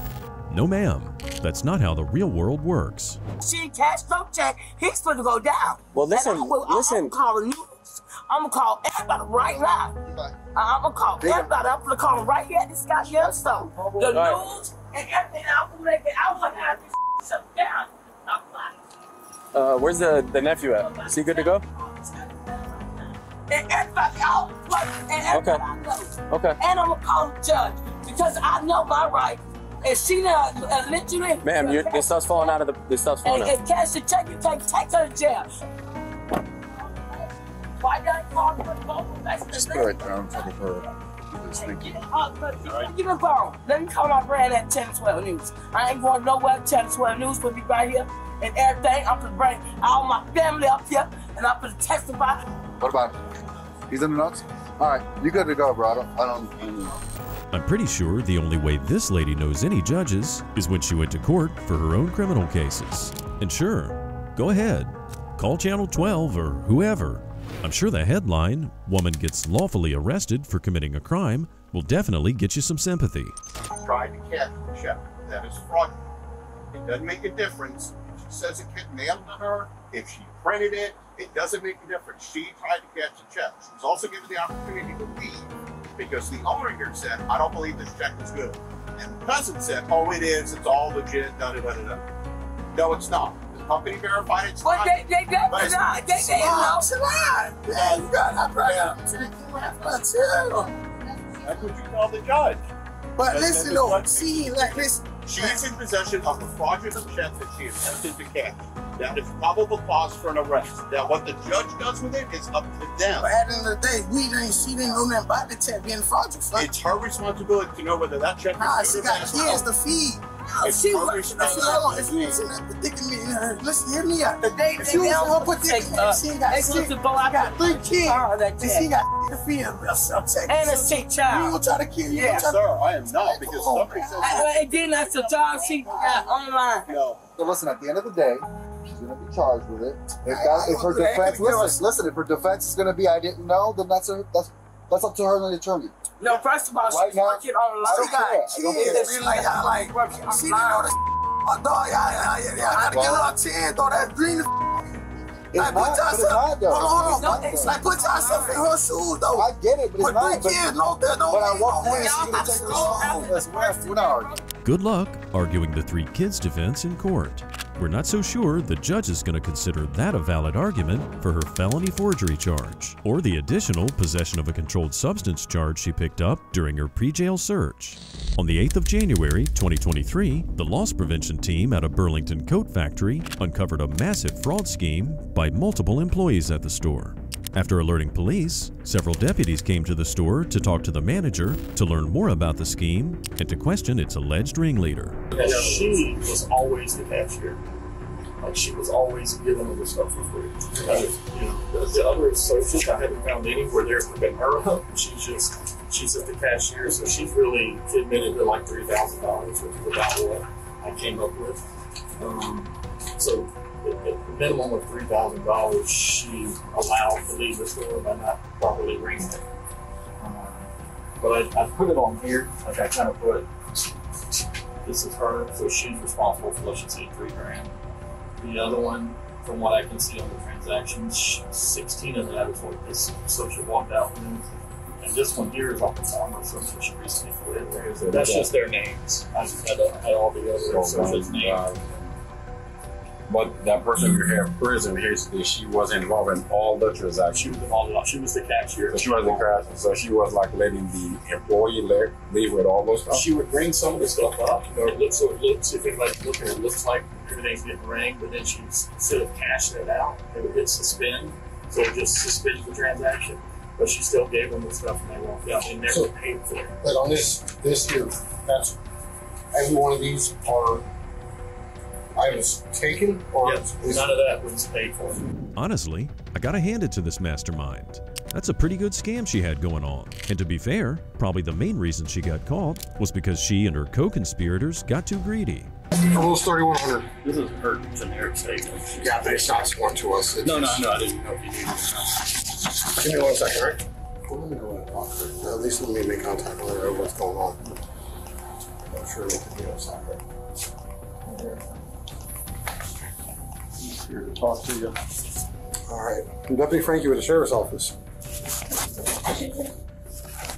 No ma'am, that's not how the real world works. She cashed no check, he's supposed to go down. Well, listen, listen. I'm call the news. I'm gonna call everybody right now. I'm gonna call everybody. I'm gonna call them right here at this goddamn store. The news and everything. I'm gonna make it. I'm gonna have this shut down. Where's the nephew at? Is he good to go? And everybody out, and everybody I know. Okay. And I'm gonna call the judge because I know my rights. And she let you in. Ma'am, this stuff's falling out of the. This stuff's falling out. And cash the check, you can't take her to jail. Why don't you call her? Just put it right there on top of her. Give me a phone. Let me call my brand at 10-12 News. I ain't going nowhere. 10-12 News will be right here and everything. I'm gonna bring all my family up here and I'm gonna testify. What about him? He's in the notes? All right, you good to go, bro. I don't I'm pretty sure the only way this lady knows any judges is when she went to court for her own criminal cases. And sure, go ahead, call Channel 12 or whoever. I'm sure the headline, "Woman Gets Lawfully Arrested for Committing a Crime," will definitely get you some sympathy. Tried to cash the check. That is fraudulent. It doesn't make a difference if she says it get mailed to her, if she printed it, it doesn't make a difference. She tried to cash the check. She was also given the opportunity to leave because the owner here said, I don't believe this check is good. And the cousin said, oh, it is, it's all legit, da-da-da-da-da. No, it's not. The company verified it's not. They not. They know. It's a lie. Yeah, you got that right. That's what you tell the judge. But listen though, see, like this. She is in possession of a fraudulent check that she attempted to cash. That is probable cause for an arrest. Now, what the judge does with it is up to them. But at the end of the day, she didn't know nothing about the check being fraudulent. It's her responsibility to know whether that check is good she got kids to feed. She was if you was in that predicament, listen, hear me out. If you was in her predicament, she got 3 kids, and she got to feed herself. And a sick child. You gonna try to kill you? Yes, sir, I am not, because somebody says... And then that's the job she got online. No. So listen, at the end of the day, she's gonna be charged with it. If her defense, listen, if her defense is gonna be, I didn't know, then that's up to her and the attorney. No, first of all, she's working online. She didn't know this. My dog, I gotta give her 10, though. That green. Like, put yourself. Hold on. Like, put yourself in her shoes, though. I get it, but it's not. But 3 kids, no, but at what point is she gonna take her shoes? We're not arguing. Good luck arguing the 3 kids' defense in court. We're not so sure the judge is going to consider that a valid argument for her felony forgery charge, or the additional possession of a controlled substance charge she picked up during her pre-jail search. On the 8th of January, 2023, the loss prevention team at a Burlington coat factory uncovered a massive fraud scheme by multiple employees at the store. After alerting police, several deputies came to the store to talk to the manager to learn more about the scheme and to question its alleged ringleader. She was always the cashier. Like, she was always giving them the stuff for free. The other associates, I haven't found any where they're picking her up. She's just the cashier, so she's really admitted to like $3,000, which is about what I came up with. So the minimum of $3,000 she allowed to leave the store by not properly ringing it. But I put it on here, like I kind of put, this is her, so she's responsible for, let's just say, $3,000. The other one, from what I can see on the transactions, 16 of that is what this associate walked out with. And this one here is off the former associate she recently quit. That's just their names. I just had all the other associates' names. But that person you have in prison, she was involved in all the transactions. She was involved. She was the cashier. So she was the cashier. So she was like letting the employee leave with all those stuff. She would bring some of the stuff up. So it looks, if it like look at it, looks like everything's getting rang, but then she, instead of cashing it out, it would hit suspend. So it just suspends the transaction. but she still gave them the stuff and they walked out. They never paid for it. But on this here, that's every one of these are items taken, or yes, none of that was paid for. Honestly, I gotta hand it to this mastermind. That's a pretty good scam she had going on. And to be fair, probably the main reason she got caught was because she and her co-conspirators got too greedy. Almost 3,100. This is her generic statement. Yeah, they shot one to us. No, I didn't know if you needed. Give me 1 second, right? Well, let me go and talk to her. At least let me make contact with her, what's going on. I'm sure we can be outside her. He's here to talk to you. All right. Deputy Frankie with the Sheriff's Office.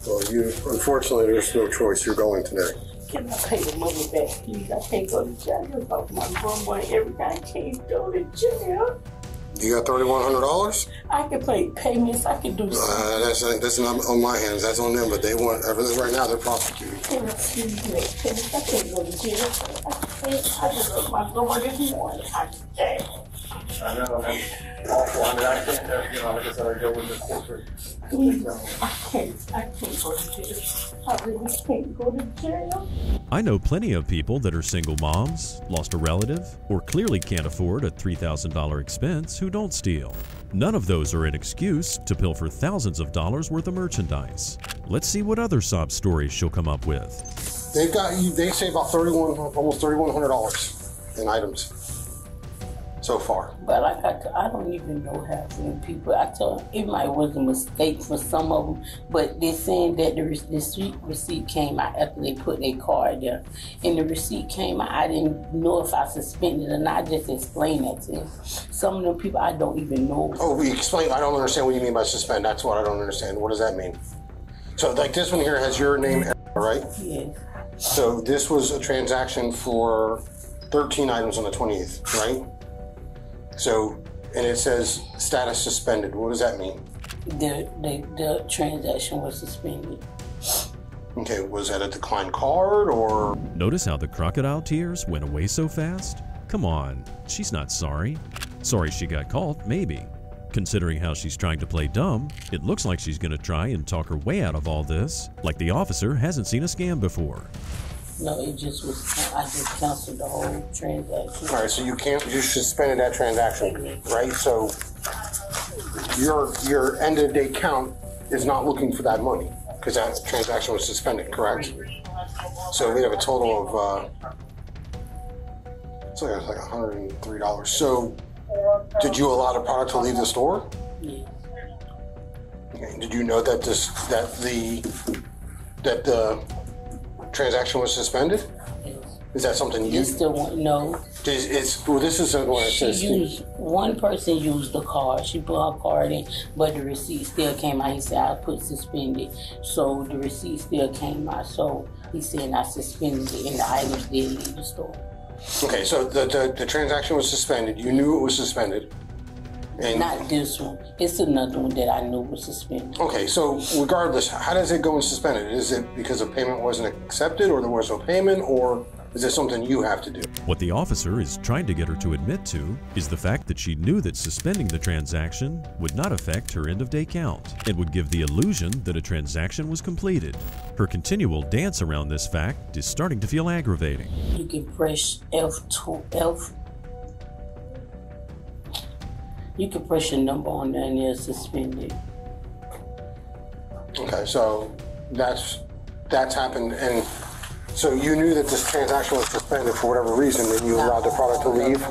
Well, you, unfortunately, there's no choice. You're going today. Can I pay the money back, please? I can't go to jail. Just off my grandma and everything. I can't go to jail. You got $3,100? I can pay payments. I can do something. That's not on my hands. That's on them. But they want, right now, they're prosecuting. Can I please make payments? I can't go to jail. I just left my grandma this morning. I can't. I know, that's awful. I mean, I can't, like I said, I go with the corporate. I can't go to jail. I really can't go to jail. I know plenty of people that are single moms, lost a relative, or clearly can't afford a $3,000 expense who don't steal. None of those are an excuse to pilfer thousands of dollars worth of merchandise. Let's see what other sob stories she'll come up with. They've got you. They say about almost $3,100 in items so far. But like I don't even know half of them people. I told them it might was a mistake for some of them, but they're saying that the receipt came out after they put their card there. And the receipt came out, I didn't know if I suspended or not. I just explained that to them. Some of them people I don't even know. Oh, we explain. I don't understand what you mean by suspend. That's what I don't understand. What does that mean? So like this one here has your name, right? Yes. So this was a transaction for 13 items on the 20th, right? So, and it says status suspended. What does that mean? The transaction was suspended. Okay, was that a declined card or? Notice how the crocodile tears went away so fast? Come on, she's not sorry. Sorry she got caught, maybe. Considering how she's trying to play dumb, it looks like she's gonna try and talk her way out of all this, like the officer hasn't seen a scam before. No, it just was, I just canceled the whole transaction. All right, so you suspended that transaction, right? So your end of day count is not looking for that money because that transaction was suspended, correct? So we have a total of, it's like $103. So did you allow the product to leave the store? Yeah. Okay. Did you know that the transaction was suspended? Yes. Is that something you still want? No. Well, this is what it says. One person used the card. She put her card in, but the receipt still came out. He said I put suspended, so the receipt still came out. So he said I suspended it, and the items did leave the store. Okay, so the transaction was suspended. You knew it was suspended. And not this one. It's another one that I knew was suspended. Okay, so regardless, how does it go in suspended? Is it because a payment wasn't accepted or there was no payment, or is it something you have to do? What the officer is trying to get her to admit to is the fact that she knew that suspending the transaction would not affect her end-of-day count and would give the illusion that a transaction was completed. Her continual dance around this fact is starting to feel aggravating. You can press F2. You can press your number on there and they'll suspend it. Okay, so that's happened, and so you knew that this transaction was suspended for whatever reason, and you allowed the product to leave?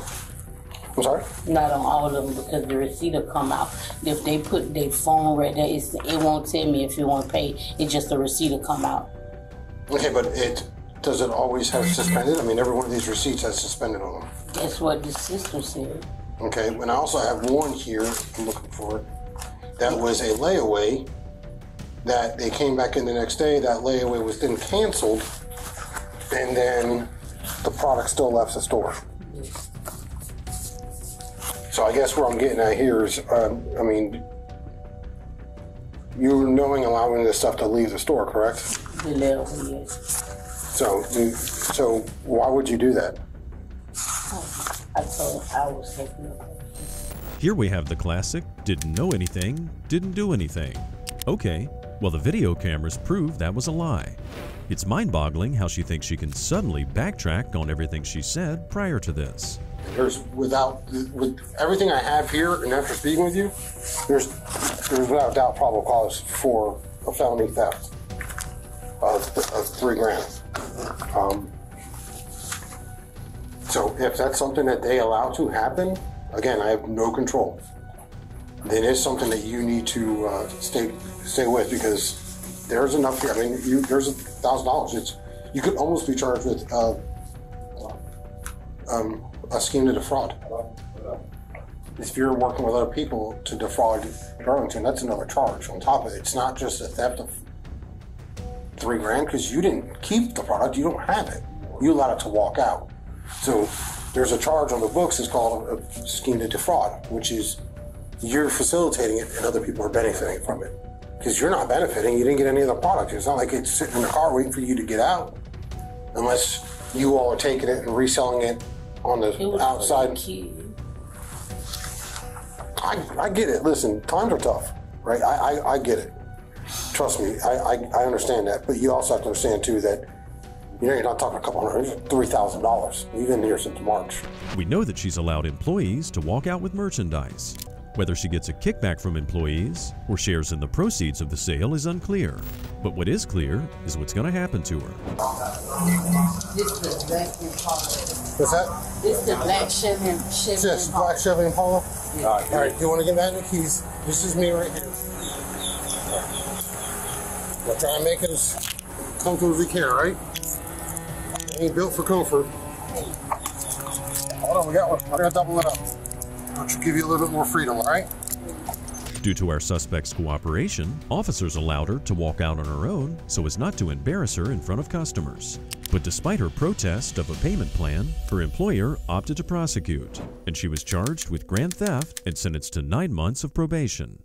I'm sorry? Not on all of them, because the receipt will come out. If they put their phone right there, it won't tell me if you want to pay. It's just the receipt will come out. Okay, but does it always have suspended? I mean, every one of these receipts has suspended on them. That's what the system said. Okay, and I also have one here, I'm looking for it, that was a layaway that they came back in the next day, that layaway was then canceled, and then the product still left the store. So I guess what I'm getting at here is, I mean, you were allowing this stuff to leave the store, correct? The layaway, yes. So why would you do that? I told her I was helping her. Here we have the classic, didn't know anything, didn't do anything. Okay, well the video cameras prove that was a lie. It's mind-boggling how she thinks she can suddenly backtrack on everything she said prior to this. With everything I have here, and after speaking with you, there's without doubt probable cause for a felony theft of $3,000. So if that's something that they allow to happen, again, I have no control. Then it's something that you need to stay with, because there's enough here. I mean, there's $1,000. You could almost be charged with a scheme to defraud. If you're working with other people to defraud Darlington, that's another charge on top of it. It's not just a theft of $3,000 because you didn't keep the product. You don't have it. You allowed it to walk out. So there's a charge on the books. It's called a scheme to defraud, which is you're facilitating it and other people are benefiting from it. Because you're not benefiting, you didn't get any of the product. It's not like it's sitting in the car waiting for you to get out, unless you all are taking it and reselling it on the outside. I get it. Listen, times are tough, right? I get it. Trust me, I understand that. But you also have to understand too that you're not talking a couple hundred, $3,000. You've been here since March. We know that she's allowed employees to walk out with merchandise. Whether she gets a kickback from employees or shares in the proceeds of the sale is unclear. But what is clear is what's going to happen to her. What's that? It's the black Chevy Yes, black Chevy Impala? Yeah. All right, you want to get back in the keys? This is me right here. We'll try and make it as comfortable as we can, right? Ain't built for comfort. Hold on, we got one. I'm going to double it up. Which will give you a little bit more freedom, all right? Due to our suspect's cooperation, officers allowed her to walk out on her own so as not to embarrass her in front of customers. But despite her protest of a payment plan, her employer opted to prosecute, and she was charged with grand theft and sentenced to 9 months of probation.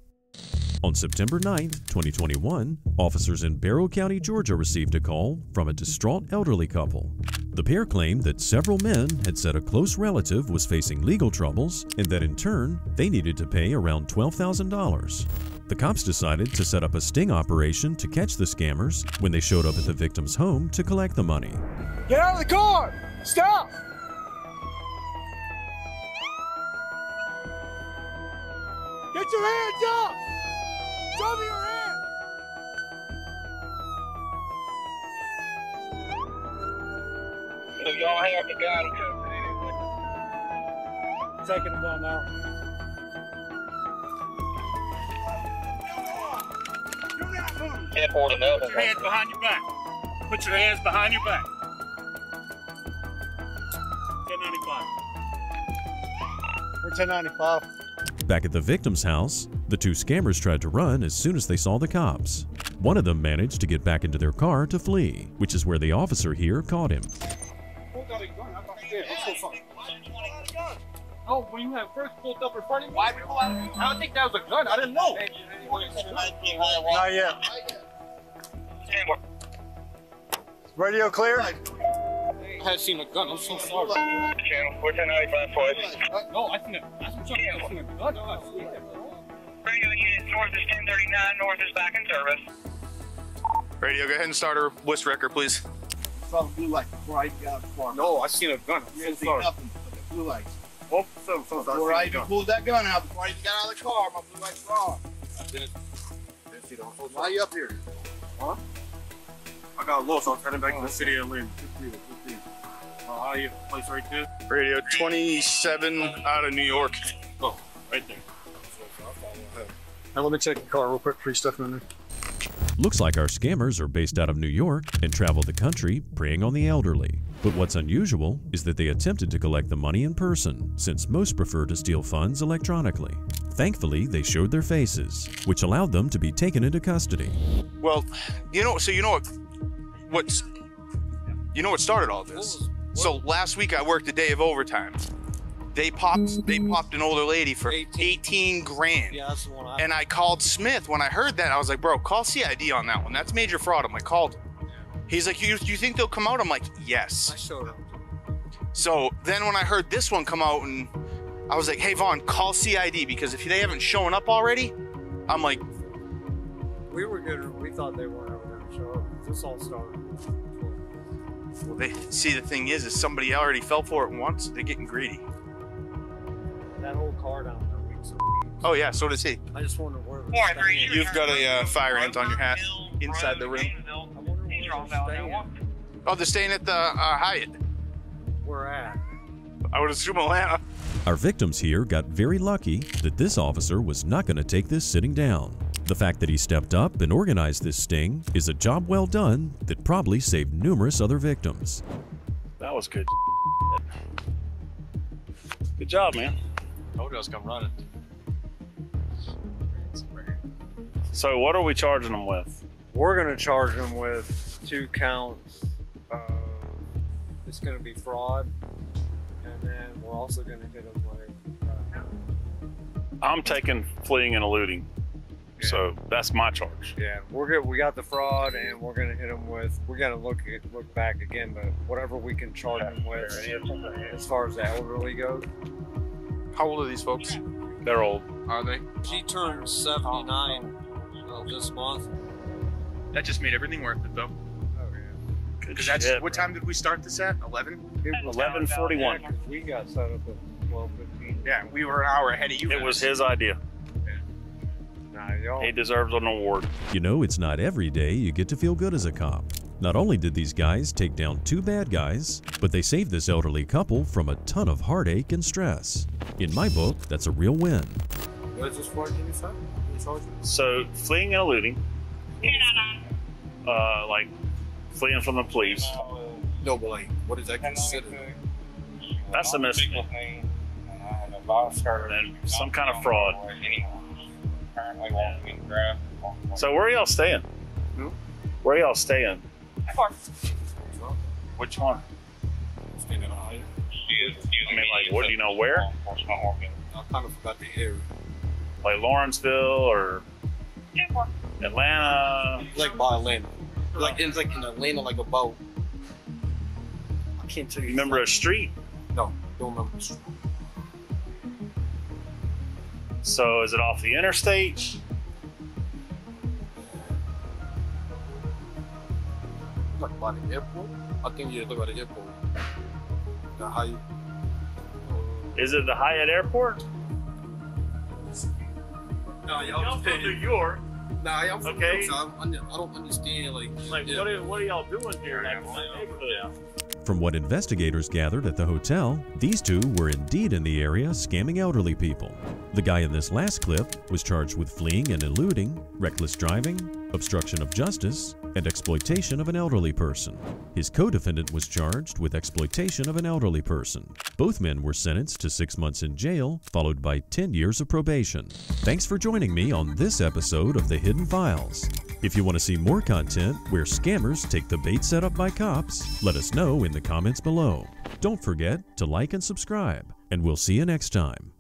On September 9, 2021, officers in Barrow County, Georgia received a call from a distraught elderly couple. The pair claimed that several men had said a close relative was facing legal troubles and that in turn, they needed to pay around $12,000. The cops decided to set up a sting operation to catch the scammers when they showed up at the victim's home to collect the money. Get out of the car! Stop! Get your hands up! Show me your hands! So y'all have the guy to come in. Taking the gun now. Do not move. Put your hands behind your back. Put your hands behind your back. 1095. We're 1095. Back at the victim's house, the two scammers tried to run as soon as they saw the cops. One of them managed to get back into their car to flee, which is where the officer here caught him. Oh, when you had first pulled up in front of me? Why did you pull out? I don't think that was a gun. I didn't know. Not yet. Radio clear? I had seen a gun. I'm so sorry. Channel 495 voice. No, I seen a gun. I seen a gun. Radio unit north is 1039. North is back in service. Radio, go ahead and start our list record, please. Saw the blue light before I got far. No, I seen a gun. I'm so sorry. Nothing but the blue lights. Oh, so before I even pulled that gun out, before I even got out of the car, my blue lights were on. I didn't see the whole. Why are you up here? Huh? I got lost. I was heading back to the city of Lynn. How are you? Place right there? Radio 27 out of New York. Oh, right there. Now let me check your car real quick. Free stuff in there. Looks like our scammers are based out of New York and travel the country preying on the elderly. But what's unusual is that they attempted to collect the money in person, since most prefer to steal funds electronically. Thankfully, they showed their faces, which allowed them to be taken into custody. Well, you know what started all this? So last week I worked a day of overtime. They popped an older lady for 18 grand. Yeah, that's the one. And I called Smith. When I heard that, I was like, bro, call CID on that one. That's major fraud. I'm like, called him. He's like, you think they'll come out? I'm like, yes. I showed him. So then when I heard this one come out, and I was like, hey, Vaughn, call CID, because if they haven't shown up already, I'm like, We were good. We thought they weren't ever going to show up. This all started. Well, they see, the thing is somebody already fell for it once. They're getting greedy. That whole car down there weeks. Oh yeah, so does he. I just wonder where You've got a fire ant on your hat inside the room. Oh, they're staying at the Hyatt. We're at. I would assume Atlanta. Our victims here got very lucky that this officer was not going to take this sitting down. The fact that he stepped up and organized this sting is a job well done that probably saved numerous other victims. That was good. Good job, man. Told you I was come running. So what are we charging them with? We're going to charge them with 2 counts. It's going to be fraud, and then we're also going to hit them with. I'm taking fleeing and eluding, so that's my charge. Yeah, we're good. We got the fraud, and we're going to hit them with. We're going to look back again, but whatever we can charge them with, as far as the elderly goes. How old are these folks? They're old. Are they? She turned 79 this month. That just made everything worth it, though. Because that's what time did we start this at? 11? 11:41. Yeah, we got set up at 12:15. Yeah, we were an hour ahead of you. It was his idea. He deserves an award. You know, it's not every day you get to feel good as a cop. Not only did these guys take down 2 bad guys, but they saved this elderly couple from a ton of heartache and stress. In my book, that's a real win. What is this for? Can you say? So fleeing and eluding, like fleeing from the police. No, but like, what is that considered? That's a misdemeanor. And some kind of fraud. So where are y'all staying? Where are y'all staying? Which one? Staying in a Hyatt. I mean, like, what do you know where? I kind of forgot the area. Like Lawrenceville or Atlanta? Like by Atlanta. Like it's like in Atlanta, like a boat. I can't tell you. Remember a street? No, don't remember the street. So is it off the interstate? Like by the airport? I think you look at the airport. The Hyatt. Is it the Hyatt Airport? No, y'all from New York. Nah, I'm from Okay. New York, so I don't understand Like, yeah. what are y'all doing here in that neighborhood? From what investigators gathered at the hotel, these 2 were indeed in the area scamming elderly people. The guy in this last clip was charged with fleeing and eluding, reckless driving, obstruction of justice, and exploitation of an elderly person. His co-defendant was charged with exploitation of an elderly person. Both men were sentenced to 6 months in jail, followed by 10 years of probation. Thanks for joining me on this episode of The Hidden Files. If you want to see more content where scammers take the bait set up by cops, let us know in the comments below. Don't forget to like and subscribe, and we'll see you next time.